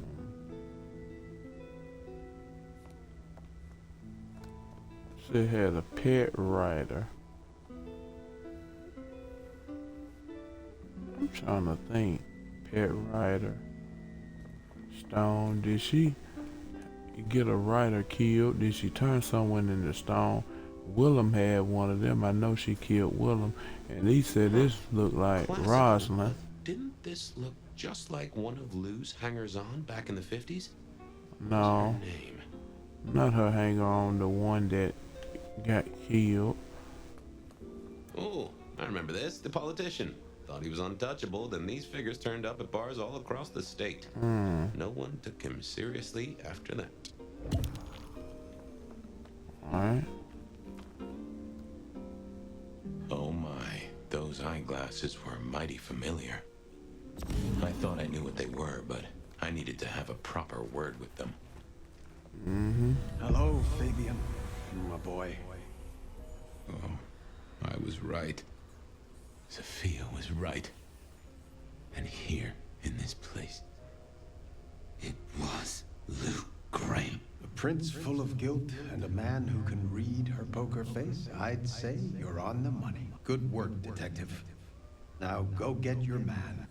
She had a pet writer. I'm trying to think. Pet writer. Stone. Did she get a writer killed? Did she turn someone into stone? Willem had one of them. I know she killed Willem. And he said this looked like Classic, Rosalind. Didn't this look just like one of Lou's hangers-on back in the 50s? No. What's her name? Not her hanger on, the one that got killed. Oh, I remember this. The politician. Thought he was untouchable, then these figures turned up at bars all across the state. No one took him seriously after that. Alright. Oh my, those eyeglasses were mighty familiar. I thought I knew what they were, but I needed to have a proper word with them. Hello, Fabian, my boy. Oh, I was right. Sophia was right. And here, in this place, it was Lou Graham. A prince full of guilt and a man who can read her poker face. I'd say you're on the money. Good work, detective. Now go get your man.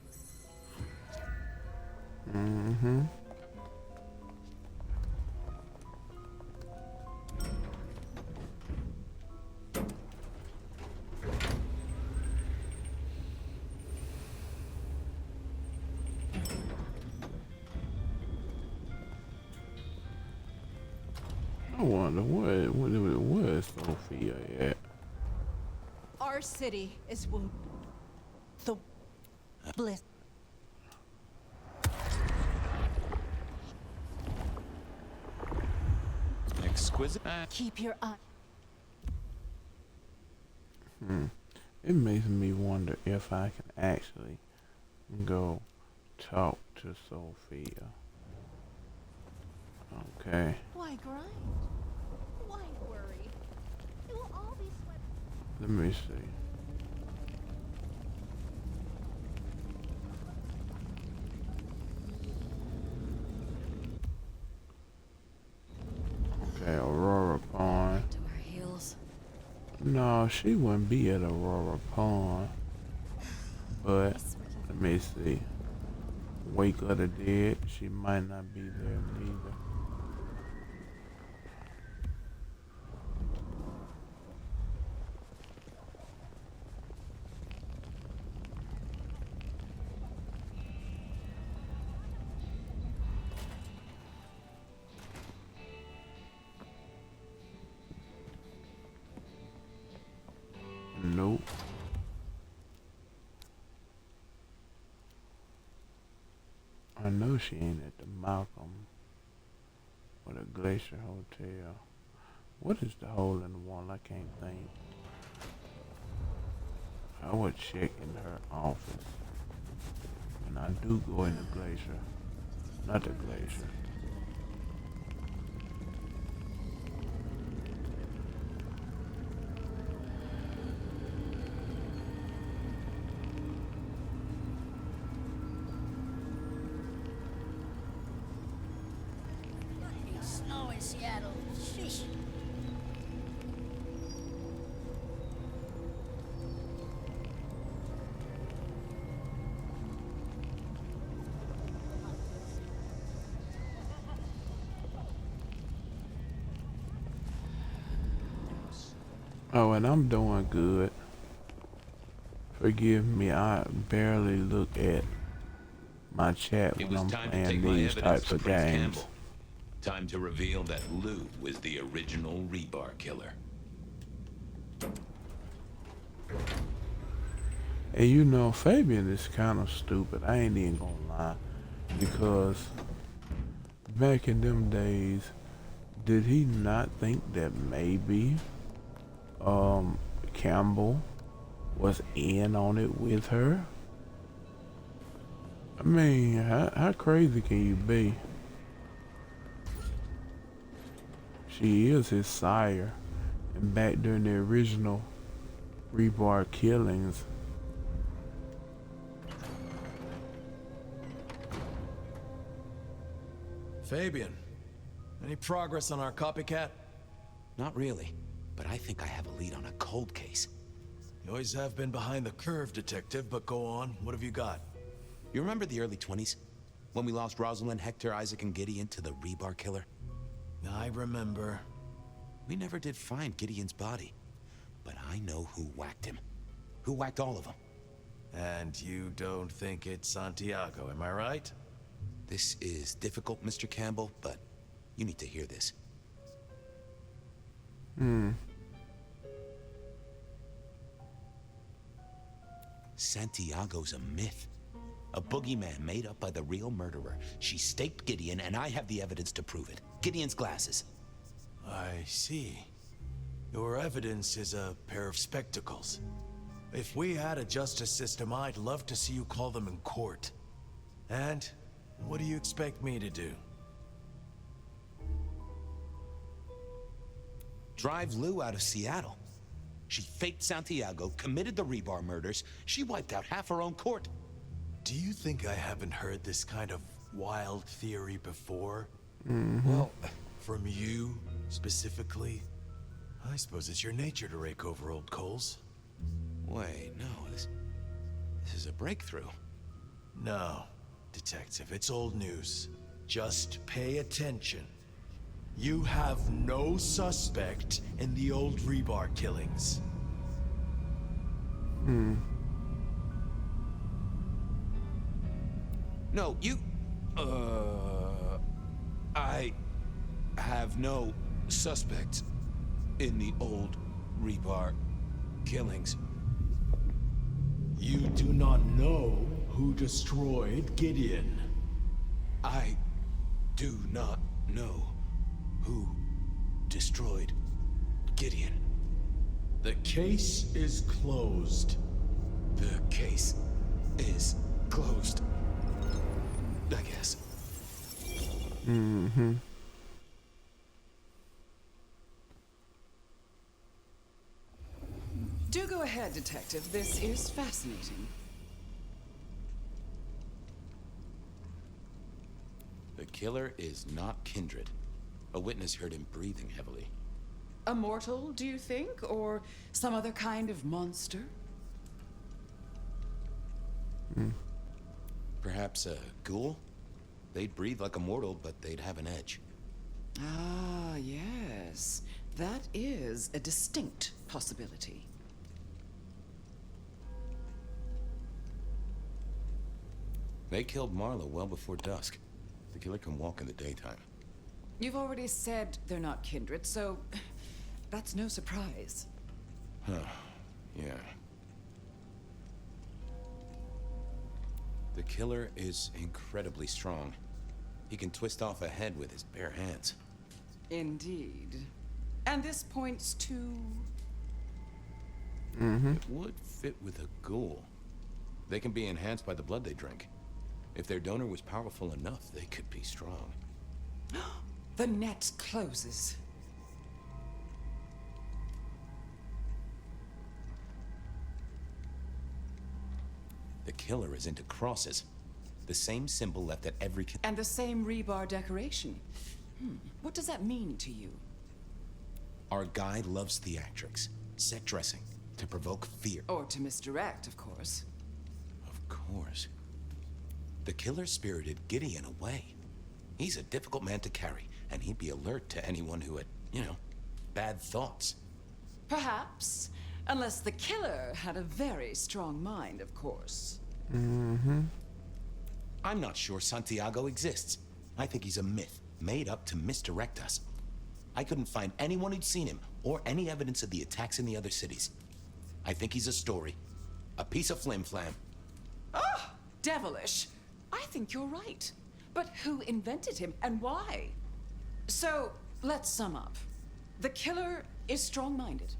I wonder where Sophia at? Our city is the bliss. Exquisite. Keep your eye. It makes me wonder if I can actually go talk to Sophia. Okay. Why grind? Why worry? It will all be swept. Let me see. Okay, Aurora Pond. To her heels. No, she wouldn't be at Aurora Pond. But let me see. Wake of the Dead. She might not be there neither. Nope. I know she ain't at the Malcolm or the Glacier Hotel. What is the hole in the wall? I can't think. I would check in her office when I do go in the Glacier. Not the Glacier. Snow in Seattle. Sheesh. Oh, and I'm doing good. Forgive me, I barely look at my chat It when was I'm time to playing take my these evidence types to of Prince games. Campbell. Time to reveal that Lou was the original rebar killer. And you know, Fabian is kind of stupid. I ain't even gonna lie. Because back in them days, did he not think that maybe Campbell was in on it with her? I mean, how crazy can you be? She is his sire. And back during the original rebar killings, Fabian, any progress on our copycat? Not really, but I think I have a lead on a cold case. You always have been behind the curve, Detective, but go on. What have you got? You remember the early 20s? When we lost Rosalind, Hector, Isaac, and Gideon to the rebar killer? I remember. We never did find Gideon's body. But I know who whacked him. Who whacked all of them. And you don't think it's Santiago, am I right? This is difficult, Mr. Campbell, but you need to hear this. Santiago's a myth. A boogeyman made up by the real murderer. She staked Gideon, and I have the evidence to prove it. Gideon's glasses. I see. Your evidence is a pair of spectacles. If we had a justice system, I'd love to see you call them in court. And what do you expect me to do? Drive Lou out of Seattle. She faked Santiago, committed the rebar murders. She wiped out half her own court. Do you think I haven't heard this kind of wild theory before? Well, from you, specifically? I suppose it's your nature to rake over old coals. Wait, no, this is a breakthrough. No, Detective, it's old news. Just pay attention. You have no suspect in the old rebar killings. No, you... I have no suspects in the old rebar killings. You do not know who destroyed Gideon. I do not know who destroyed Gideon. The case is closed. The case is closed. I guess. Mm-hmm. Do go ahead, Detective. This is fascinating. The killer is not Kindred. A witness heard him breathing heavily. A mortal, do you think? Or some other kind of monster? Perhaps a ghoul? They'd breathe like a mortal, but they'd have an edge. Ah, yes. That is a distinct possibility. They killed Marla well before dusk. The killer can walk in the daytime. You've already said they're not kindred, so that's no surprise. Huh. Yeah. The killer is incredibly strong. He can twist off a head with his bare hands. Indeed. And this points to... It would fit with a ghoul. They can be enhanced by the blood they drink. If their donor was powerful enough, they could be strong. The net closes. The killer is into crosses. The same symbol left at every... And the same rebar decoration. What does that mean to you? Our guy loves theatrics, set dressing, to provoke fear. Or to misdirect, of course. Of course. The killer spirited Gideon away. He's a difficult man to carry, and he'd be alert to anyone who had, bad thoughts. Perhaps. Unless the killer had a very strong mind, of course. I'm not sure Santiago exists. I think he's a myth, made up to misdirect us. I couldn't find anyone who'd seen him, or any evidence of the attacks in the other cities. I think he's a story. A piece of flim-flam. Oh, devilish. I think you're right. But who invented him, and why? So, let's sum up. The killer is strong-minded.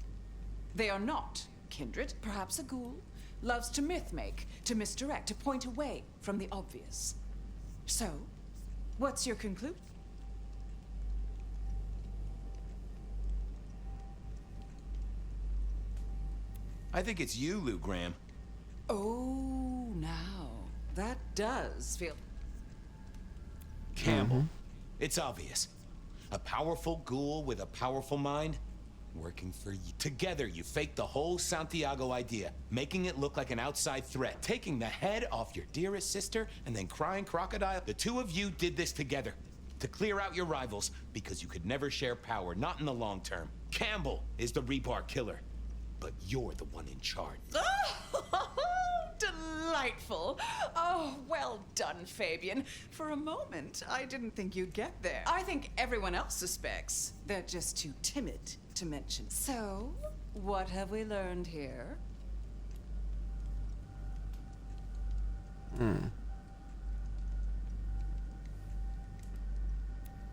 They are not kindred, perhaps a ghoul, loves to myth-make, to misdirect, to point away from the obvious. So, what's your conclusion? I think it's you, Lou Graham. Oh, now, that does feel... Campbell. It's obvious. A powerful ghoul with a powerful mind, working for you. Together, you faked the whole Santiago idea, making it look like an outside threat, taking the head off your dearest sister, and then crying crocodile. The two of you did this together, to clear out your rivals, because you could never share power, not in the long term. Campbell is the rebar killer, but you're the one in charge. Oh, delightful. Oh, well done, Fabian. For a moment, I didn't think you'd get there. I think everyone else suspects. They're just too timid to mention. So, what have we learned here?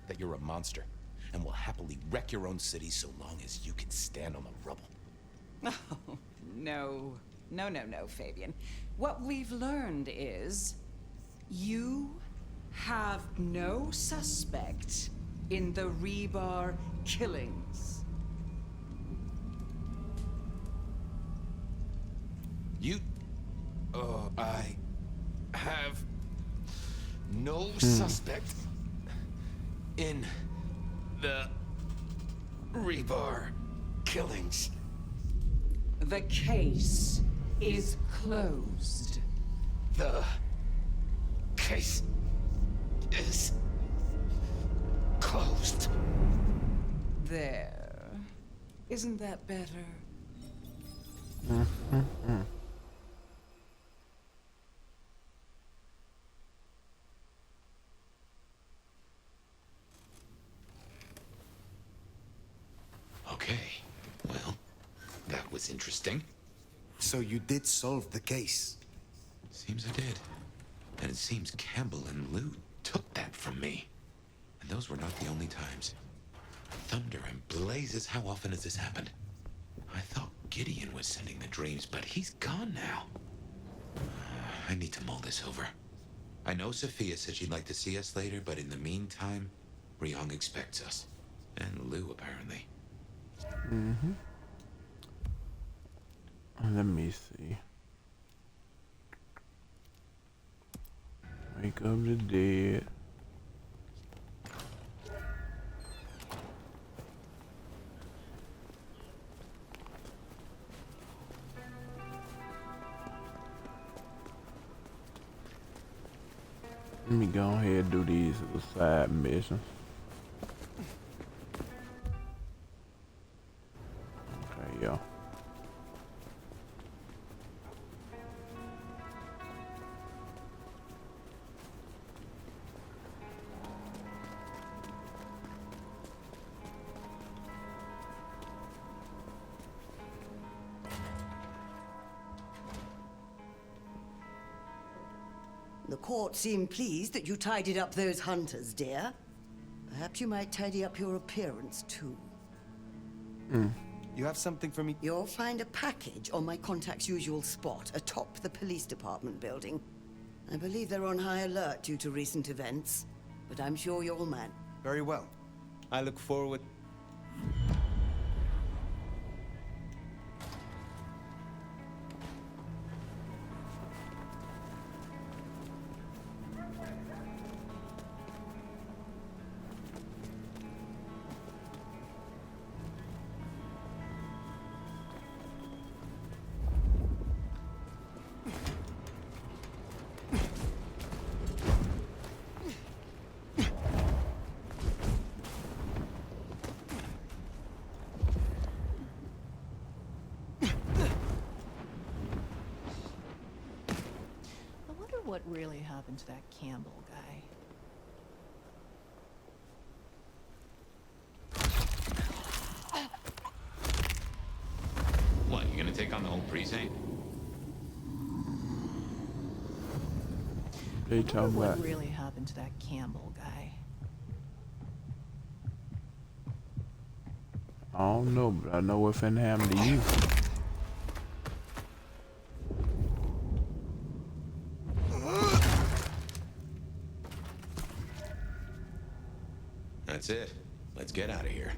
That you're a monster, and will happily wreck your own city so long as you can stand on the rubble. Oh, no. No, Fabian. What we've learned is you have no suspect in the rebar killings. I have no suspect in the rebar killings. The case is closed. The case is closed. There. Isn't that better? Okay, well, that was interesting. So you did solve the case? Seems I did. And it seems Campbell and Lou took that from me. And those were not the only times. Thunder and blazes, how often has this happened? I thought Gideon was sending the dreams, but he's gone now. I need to mull this over. I know Sophia said she'd like to see us later, but in the meantime, Ryong expects us. And Lou, apparently. Mm-hmm. Let me see. Wake up the dead. Let me go ahead and do these little side missions. Okay, yo. The court seemed pleased that you tidied up those hunters, dear. Perhaps you might tidy up your appearance, too. You have something for me? You'll find a package on my contact's usual spot, atop the police department building. I believe they're on high alert due to recent events, but I'm sure you'll man. Very well. I look forward... What really happened to that Campbell guy? What, you gonna take on the whole precinct? They talking What about. really happened to that Campbell guy? I don't know, but I know what finna happen to you. That's it. Let's get out of here.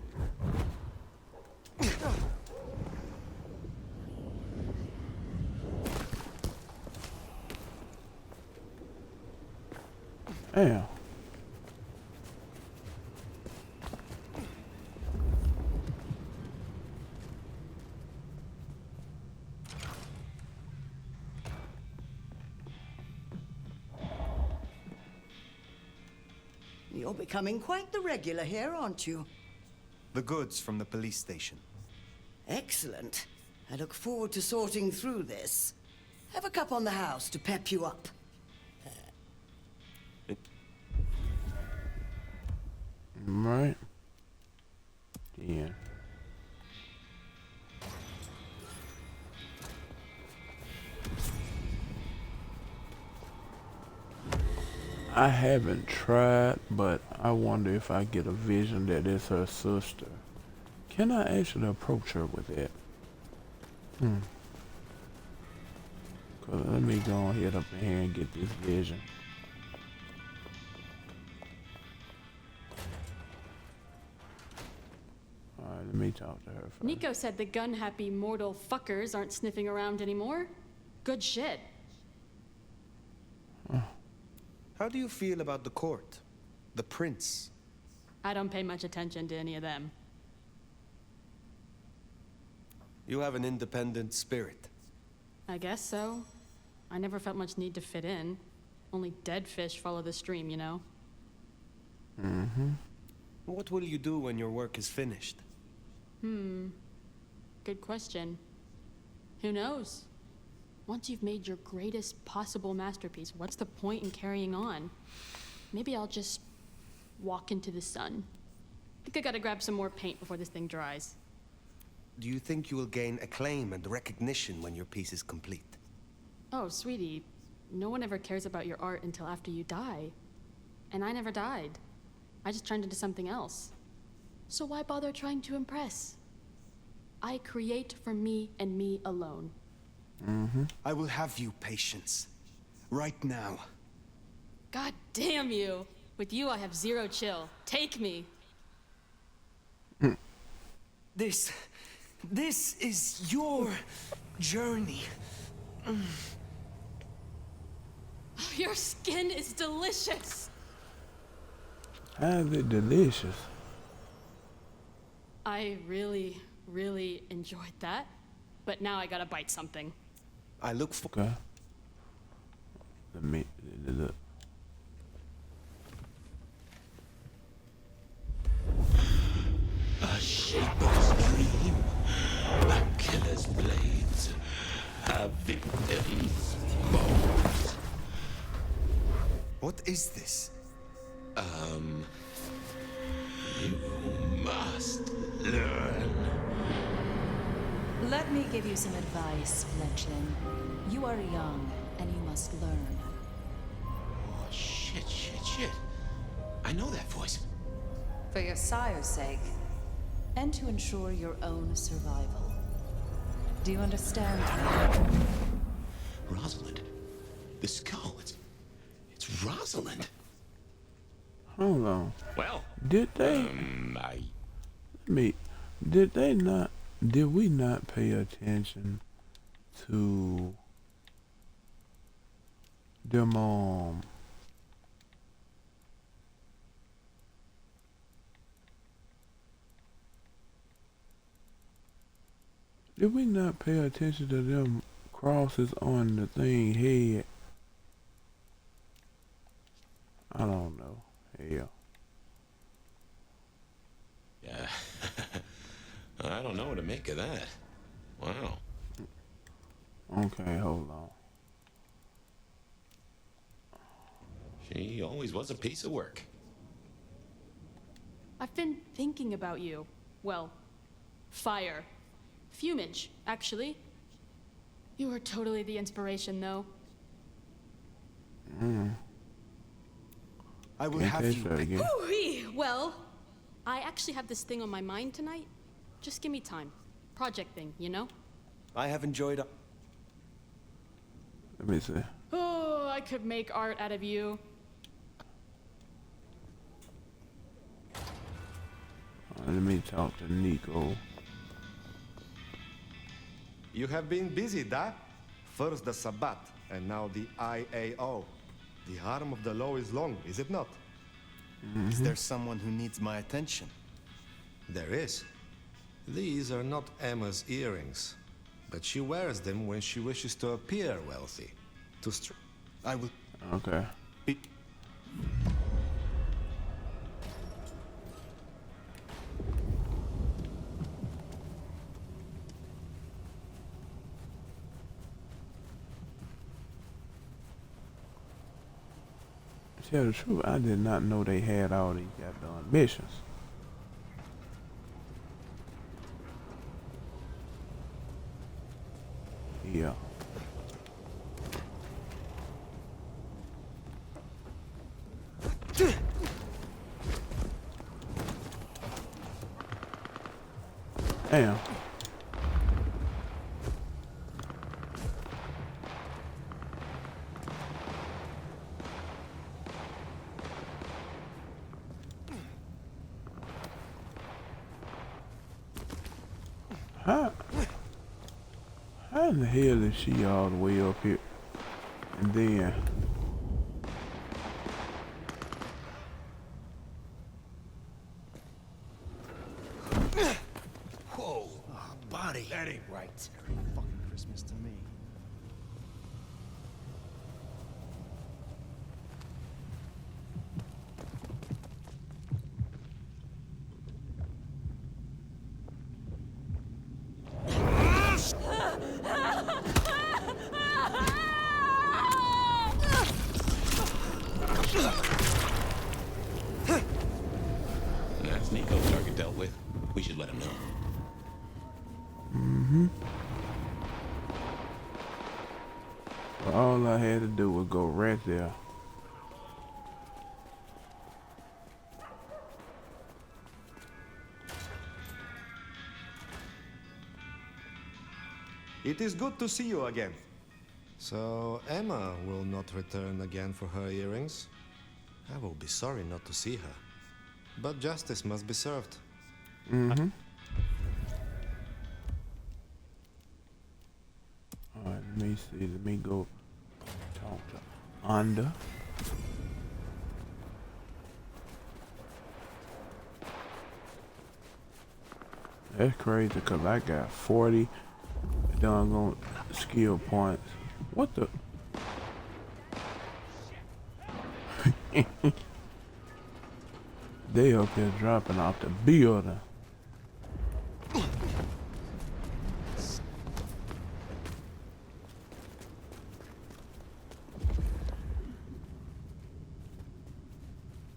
Damn. You're becoming quite the regular here, aren't you? The goods from the police station. Excellent. I look forward to sorting through this. Have a cup on the house to pep you up. Right. Yeah. I haven't tried, but I wonder if I get a vision that it's her sister. Can I actually approach her with that? Cause let me go ahead up in here and get this vision. Alright, let me talk to her first. Nico said the gun-happy mortal fuckers aren't sniffing around anymore. Good shit. How do you feel about the court? The prince? I don't pay much attention to any of them. You have an independent spirit. I guess so. I never felt much need to fit in. Only dead fish follow the stream, you know? What will you do when your work is finished? Good question. Who knows? Once you've made your greatest possible masterpiece, what's the point in carrying on? Maybe I'll just walk into the sun. I think I gotta grab some more paint before this thing dries. Do you think you will gain acclaim and recognition when your piece is complete? Oh, sweetie, no one ever cares about your art until after you die. And I never died. I just turned into something else. So why bother trying to impress? I create for me and me alone. I will have you patience. Right now. God damn you! With you, I have zero chill. Take me. This is your journey. Your skin is delicious. How is it delicious? I really, really enjoyed that. But now I gotta bite something. I look for. Okay. Look. A shaper's dream. A killer's blades. A victim's bones. What is this? You must learn. Let me give you some advice, fledgling. You are young, and you must learn. Oh, shit. I know that voice. For your sire's sake, and to ensure your own survival. Do you understand me? Rosalind. The skull. It's Rosalind. Hold on. Well, Did they? Did we not pay attention to them? Did we not pay attention to them crosses on the thing head? I don't know. Hell. Yeah. I don't know what to make of that. Wow. Okay, hold on. She always was a piece of work. I've been thinking about you. Well, fire. Fumage, actually. You were totally the inspiration, though. I will Can't have taste you. that again. Ooh-wee. Well, I actually have this thing on my mind tonight. Just give me time. Project thing, you know? I have enjoyed. Let me see. Oh, I could make art out of you. Let me talk to Nico. You have been busy, da? First the Sabbat, and now the IAO. The arm of the law is long, is it not? Is there someone who needs my attention? There is. These are not Emma's earrings, but she wears them when she wishes to appear wealthy. I will. Okay. Tell the truth, I did not know they had all these goddamn missions. Yeah. Damn. How in the hell is she all the way up here? And then... Whoa. Oh, buddy. That ain't right. Merry fucking Christmas to me. That's Nico's target dealt with. We should let him know. Well, all I had to do was go right there. It is good to see you again. So, Emma will not return again for her earrings? I will be sorry not to see her. But justice must be served. Mm-hmm. Alright, let me see. Let me go talk to Anda. That's crazy because I got 40 doggone skill points. What the? They up here dropping off the building.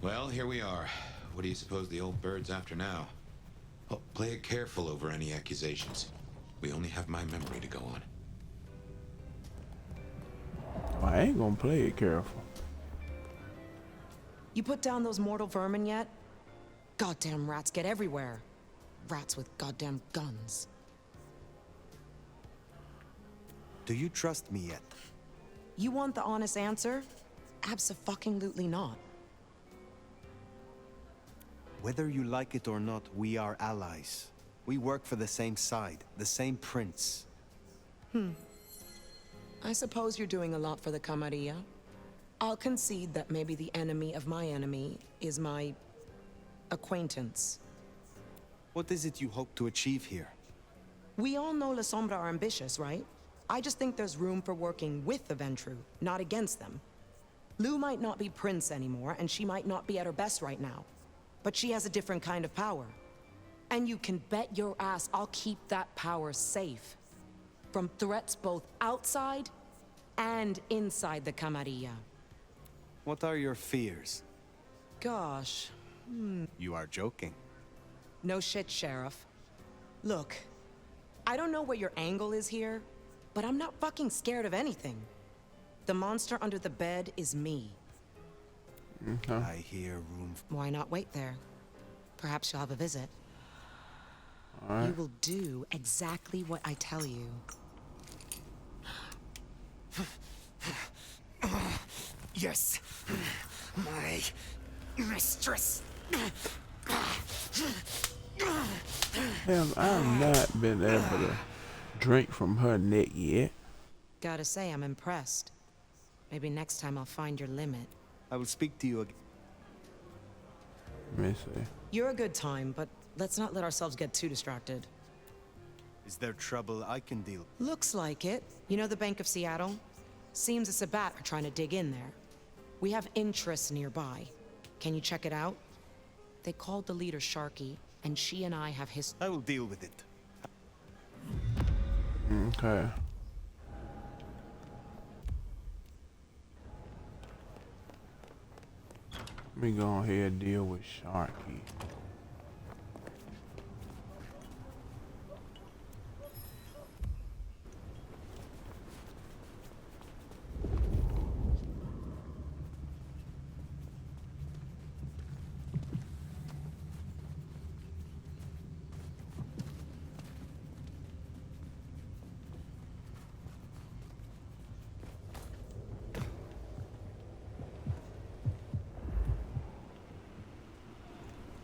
Well, here we are. What do you suppose the old bird's after now? Oh, play it careful over any accusations. We only have my memory to go on. I ain't gonna play it careful. You put down those mortal vermin yet? Goddamn rats get everywhere. Rats with goddamn guns. Do you trust me yet? You want the honest answer? Abso-fucking-lutely not. Whether you like it or not, we are allies. We work for the same side, the same prince. I suppose you're doing a lot for the Camarilla. I'll concede that maybe the enemy of my enemy is my acquaintance. What is it you hope to achieve here? We all know Lasombra are ambitious, right? I just think there's room for working with the Ventru, not against them. Lou might not be prince anymore, and she might not be at her best right now. But she has a different kind of power. And you can bet your ass I'll keep that power safe. From threats both outside and inside the Camarilla. What are your fears? Gosh. You are joking. No shit, Sheriff. Look, I don't know what your angle is here, but I'm not fucking scared of anything. The monster under the bed is me. I hear room. Why not wait there? Perhaps you'll have a visit. All right. You will do exactly what I tell you. Yes, my mistress. Have I not been able to drink from her neck yet? Gotta say, I'm impressed. Maybe next time I'll find your limit. I will speak to you again. Let me see. You're a good time, but let's not let ourselves get too distracted. Is there trouble I can deal? Looks like it. You know the Bank of Seattle? Seems the Sabbat are trying to dig in there. We have interests nearby. Can you check it out? They called the leader Sharky, and she and I have his. I will deal with it. Okay. Let me go ahead and deal with Sharky.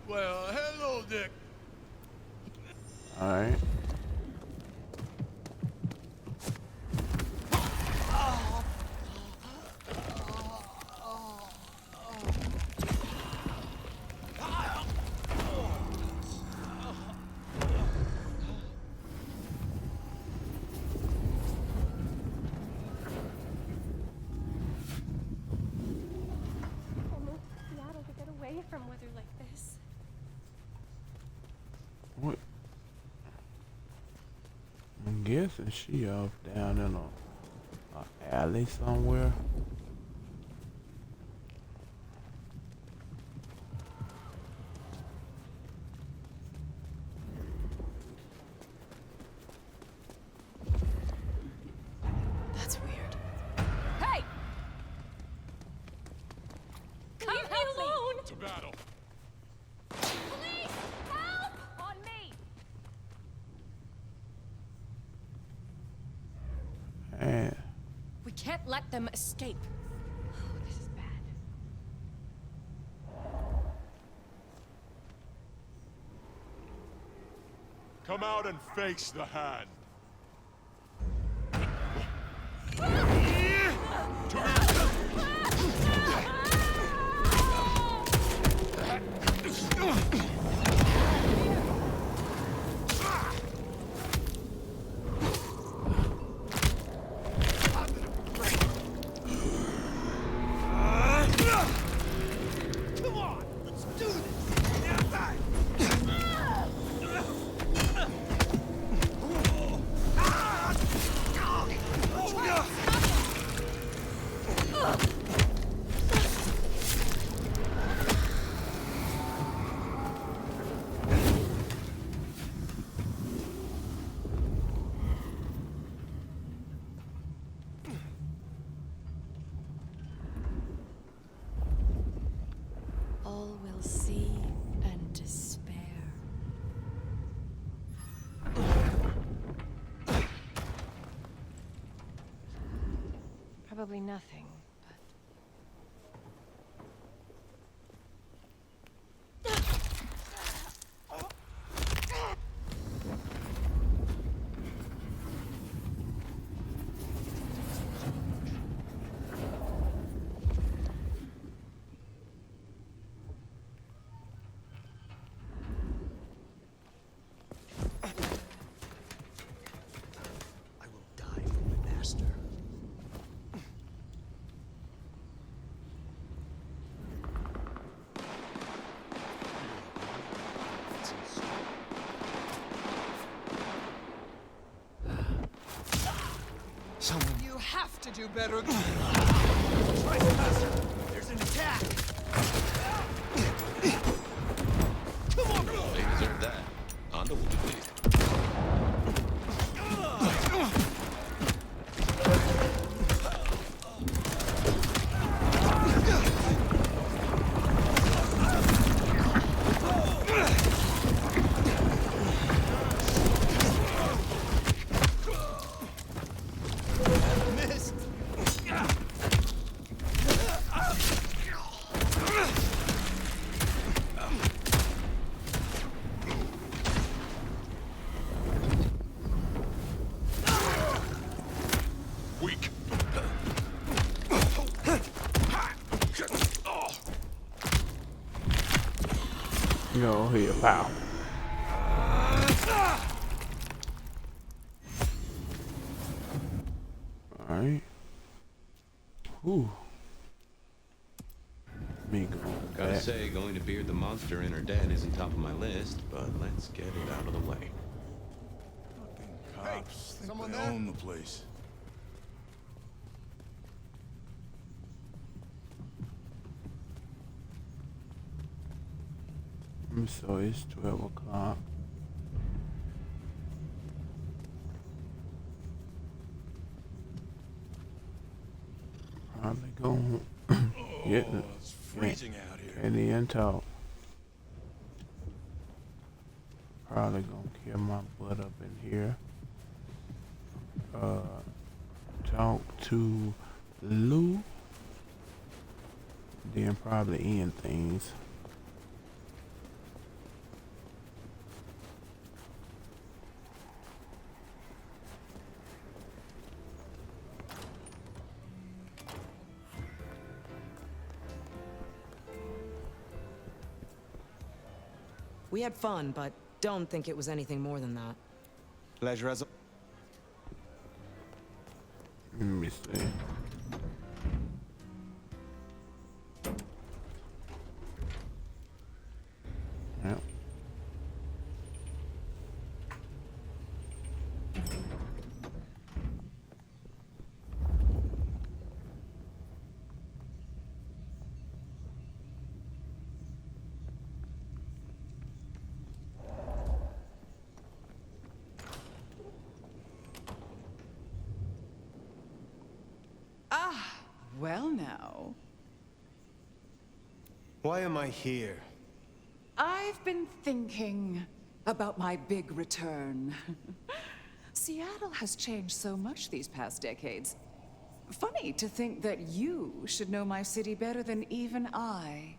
Well, hello, Dick. All right. Almost Seattle to get away from weather like this. What? I'm guessing she off down in a alley somewhere. That's weird. Hey! Leave me alone! To battle. Police! Help! On me! can't let them escape. This is bad. Come out and face the hand. Come on, let's do this! All will see and despair. Probably nothing, but... I will die for my master. Someone... You have to do better. Trespasser! There's an attack! Come on! They deserve that. Honda will be pleased. Missed! Weak. Go here, pal. Alright. Ooh. Me go. Gotta say, going to beard the monster in her den isn't top of my list, but let's get it out of the way. Cops think someone they there? own the place. So it's 12 o'clock. Probably going get It's freezing out here. in the intel. Probably gonna kill my butt up in here. Talk to Lou. Then probably end things. We had fun, but don't think it was anything more than that. Pleasure as Let me see. Yep. Well now. Why am I here? I've been thinking about my big return. Seattle has changed so much these past decades. Funny to think that you should know my city better than even I.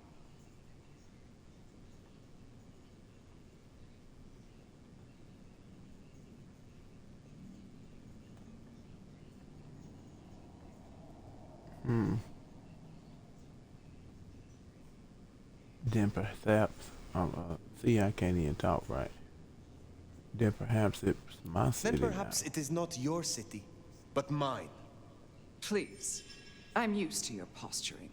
Then perhaps, see, I can't even talk right. Then perhaps it's my city. Then perhaps it is not your city, but mine. Please, I'm used to your posturing.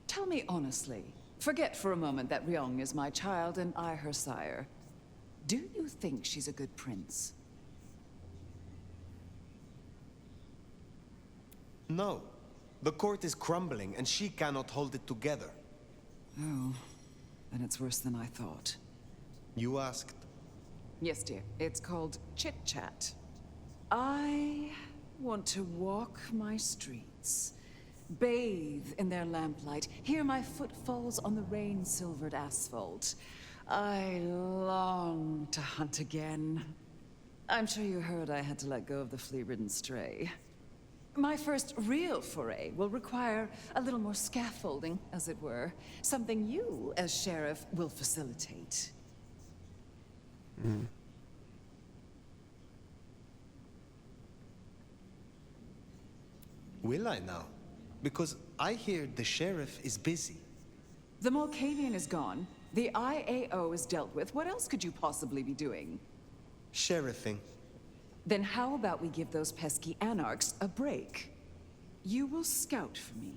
Tell me honestly, forget for a moment that Ryong is my child and I her sire. Do you think she's a good prince? No. The court is crumbling and she cannot hold it together. Oh, then it's worse than I thought. You asked. Yes, dear. It's called chit-chat. I want to walk my streets, bathe in their lamplight, hear my footfalls on the rain-silvered asphalt. I long to hunt again. I'm sure you heard I had to let go of the flea-ridden stray. My first real foray will require a little more scaffolding, as it were. Something you, as sheriff, will facilitate. Will I now? Because I hear the sheriff is busy. The Malkavian is gone. The IAO is dealt with. What else could you possibly be doing? Sheriffing. Then how about we give those pesky anarchs a break? You will scout for me.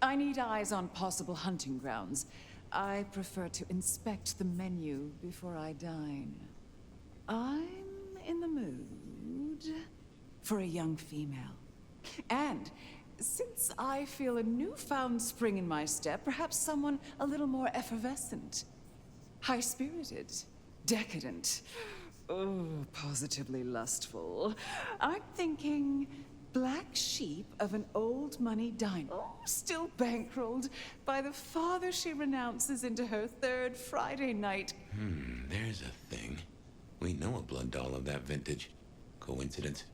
I need eyes on possible hunting grounds. I prefer to inspect the menu before I dine. I'm in the mood for a young female. And since I feel a newfound spring in my step, perhaps someone a little more effervescent. High-spirited. Decadent. Oh, positively lustful. I'm thinking black sheep of an old money diner. Oh, still bankrolled by the father she renounces into her third Friday night. There's a thing. We know a blood doll of that vintage. Coincidence?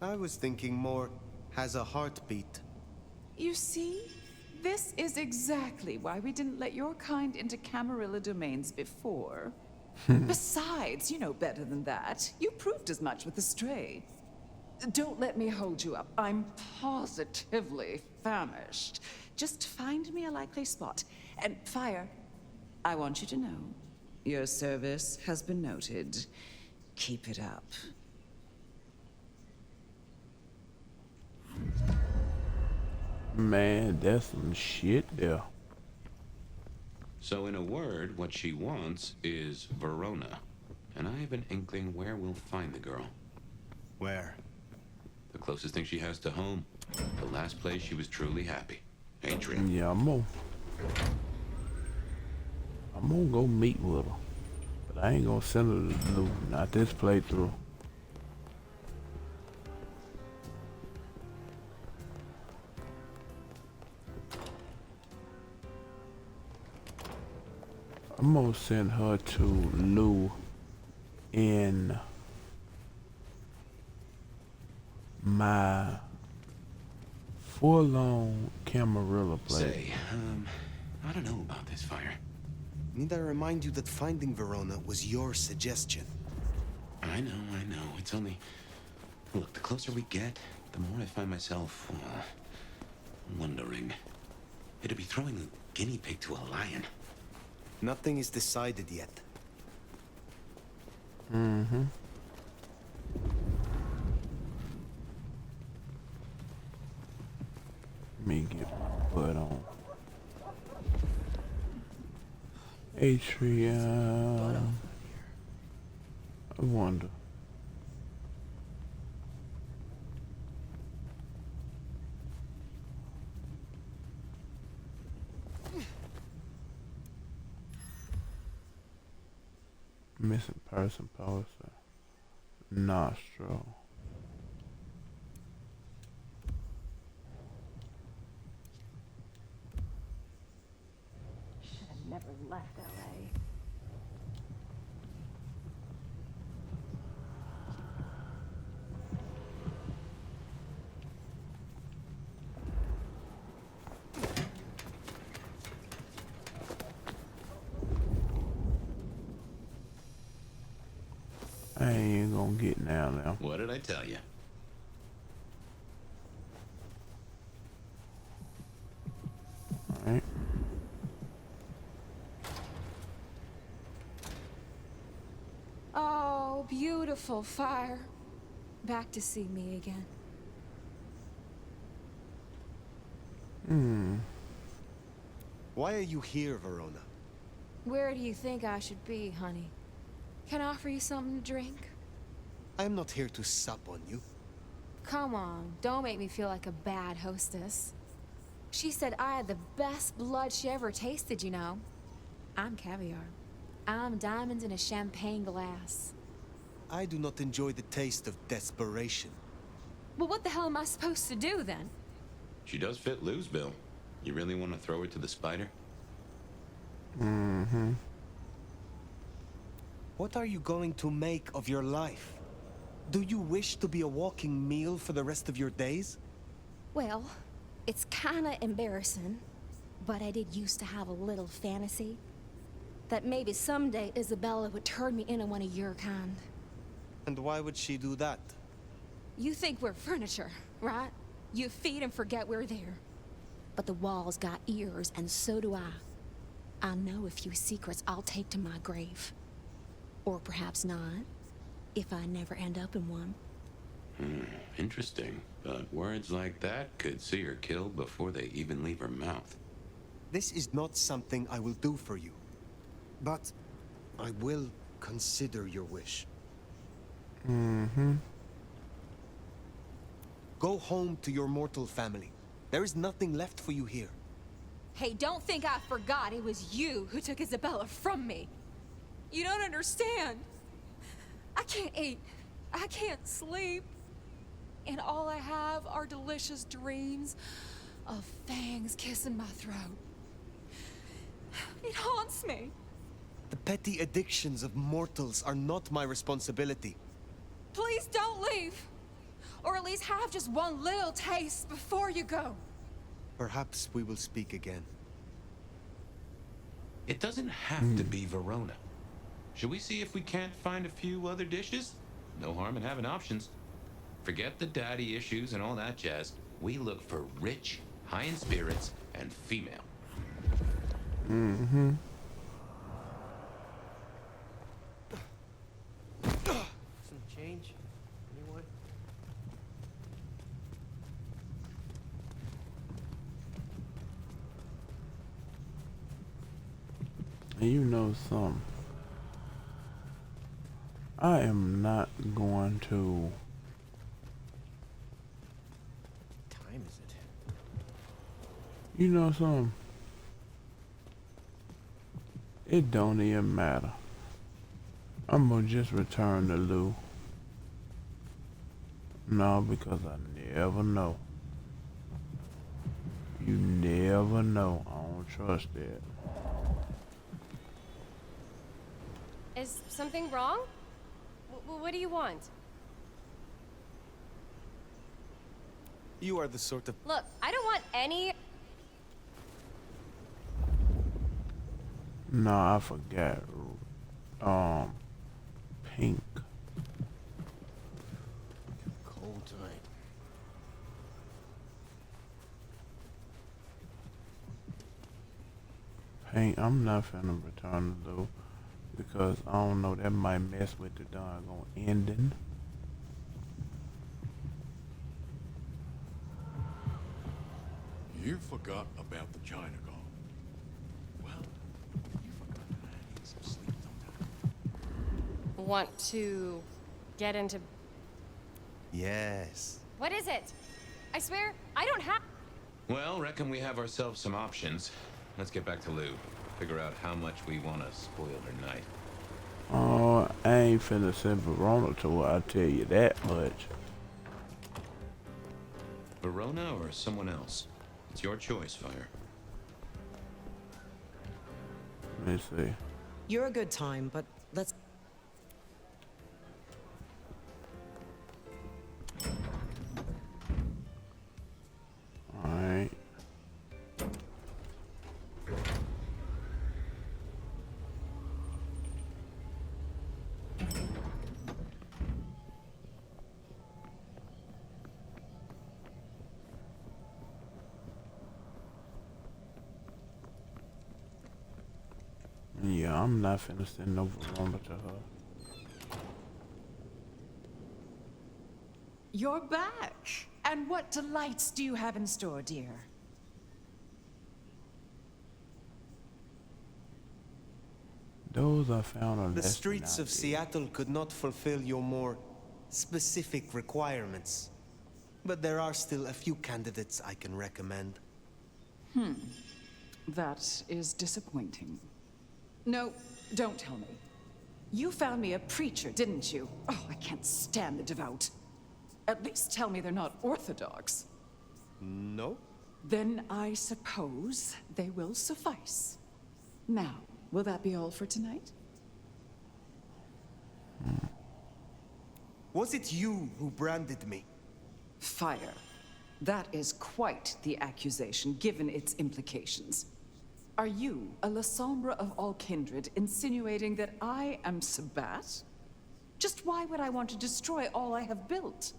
I was thinking more has a heartbeat. You see? This is exactly why we didn't let your kind into Camarilla domains before. Besides, you know better than that. You proved as much with the stray. Don't let me hold you up. I'm positively famished. Just find me a likely spot. And Fire, I want you to know, your service has been noted. Keep it up. Man, that's some shit there. So in a word, what she wants is Verona. And I have an inkling where we'll find the girl. Where? The closest thing she has to home. The last place she was truly happy. Ain't you? Yeah, I'm gonna go meet with her. But I ain't gonna send her to the loop. Not this playthrough. I'm gonna send her to Lou in my full-on Camarilla place. Say, I don't know about this, Fire. Need I remind you that finding Verona was your suggestion? I know. It's only... Look, the closer we get, the more I find myself, wondering. It'd be throwing a guinea pig to a lion. Nothing is decided yet. Let me get my butt on. Atria. I wonder. Missing person poster. Nostril. Should have never left LA. gonna get now. What did I tell you? Alright. Oh, beautiful fire. Back to see me again. Why are you here, Verona? Where do you think I should be, honey? Can I offer you something to drink? I am not here to sup on you. Come on, don't make me feel like a bad hostess. She said I had the best blood she ever tasted, you know. I'm caviar. I'm diamonds in a champagne glass. I do not enjoy the taste of desperation. Well, what the hell am I supposed to do then? She does fit Lou's bill. You really want to throw her to the spider? What are you going to make of your life? Do you wish to be a walking meal for the rest of your days? Well, it's kinda embarrassing, but I did used to have a little fantasy that maybe someday Isabella would turn me into one of your kind. And why would she do that? You think we're furniture, right? You feed and forget we're there. But the walls got ears, and so do I. I know a few secrets I'll take to my grave. Or perhaps not, if I never end up in one. Interesting. But words like that could see her killed before they even leave her mouth. This is not something I will do for you. But I will consider your wish. Go home to your mortal family. There is nothing left for you here. Hey, don't think I forgot it was you who took Isabella from me. You don't understand. I can't eat. I can't sleep. And all I have are delicious dreams of fangs kissing my throat. It haunts me. The petty addictions of mortals are not my responsibility. Please don't leave. Or at least have just one little taste before you go. Perhaps we will speak again. It doesn't have to be Verona. Should we see if we can't find a few other dishes? No harm in having options. Forget the daddy issues and all that jazz. We look for rich, high in spirits, and female. Some change? Anyone? And you know something. I am not going to. What time is it? You know something. It don't even matter. I'm gonna just return to Lou. No, because I never know. You never know. I don't trust that. Is something wrong? What do you want? You are the sort of... Look, I don't want any... No, I forgot. Pink. Cold tonight. Pink, I'm not finna return to Lou. Because I don't know, that might mess with the doggone ending. You forgot about the China Guard. Well, you forgot that I need some sleep sometime. Want to get into... Yes. What is it? I swear, I don't have... Well, reckon we have ourselves some options. Let's get back to Lou. Figure out how much we want to spoil her night. Oh, I ain't finna send Verona to her, I'll tell you that much. Verona or someone else? It's your choice, Fire. Let me see. You're a good time, but let's... Alright. I'm not finna send no Lasombra to her. You're back. And what delights do you have in store, dear? Those I found are The less streets than of ideal. Seattle could not fulfill your more specific requirements. But there are still a few candidates I can recommend. That is disappointing. No, don't tell me. You found me a preacher, didn't you? Oh, I can't stand the devout. At least tell me they're not orthodox. No? Then I suppose they will suffice. Now, will that be all for tonight? Was it you who branded me? Fire. That is quite the accusation, given its implications. Are you, a Lasombra of all kindred, insinuating that I am Sabat? Just why would I want to destroy all I have built?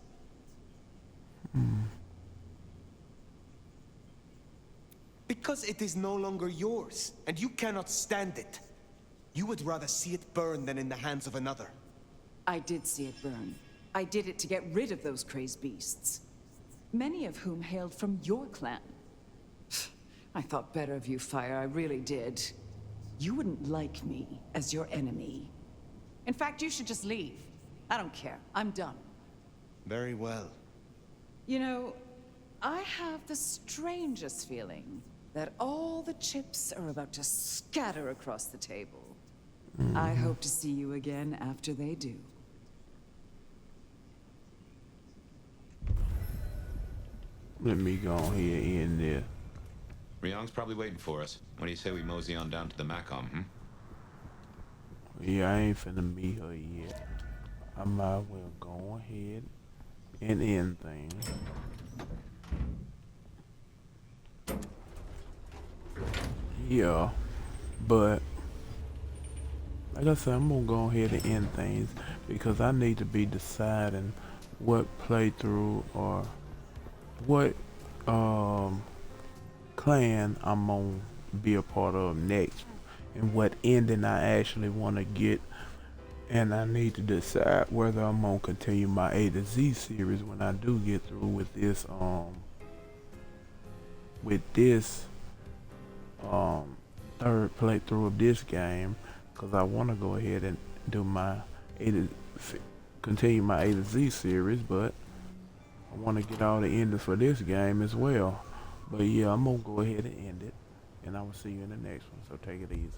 Because it is no longer yours, and you cannot stand it. You would rather see it burn than in the hands of another. I did see it burn. I did it to get rid of those crazed beasts. Many of whom hailed from your clan. I thought better of you, Fire, I really did. You wouldn't like me as your enemy. In fact, you should just leave. I don't care. I'm done. Very well. You know, I have the strangest feeling that all the chips are about to scatter across the table. I hope to see you again after they do. Let me go ahead and end there. Ryong's probably waiting for us. What do you say we mosey on down to the Macom, Yeah, I ain't finna meet her yet. I might well go ahead and end things. Yeah, but like I said, I'm gonna go ahead and end things because I need to be deciding what playthrough or what clan I'm gonna be a part of next and what ending I actually want to get, and I need to decide whether I'm gonna continue my A to Z series when I do get through with this third playthrough of this game, because I want to go ahead and do my continue my A to Z series, but I want to get all the endings for this game as well. But yeah, I'm gonna go ahead and end it, and I will see you in the next one, so take it easy.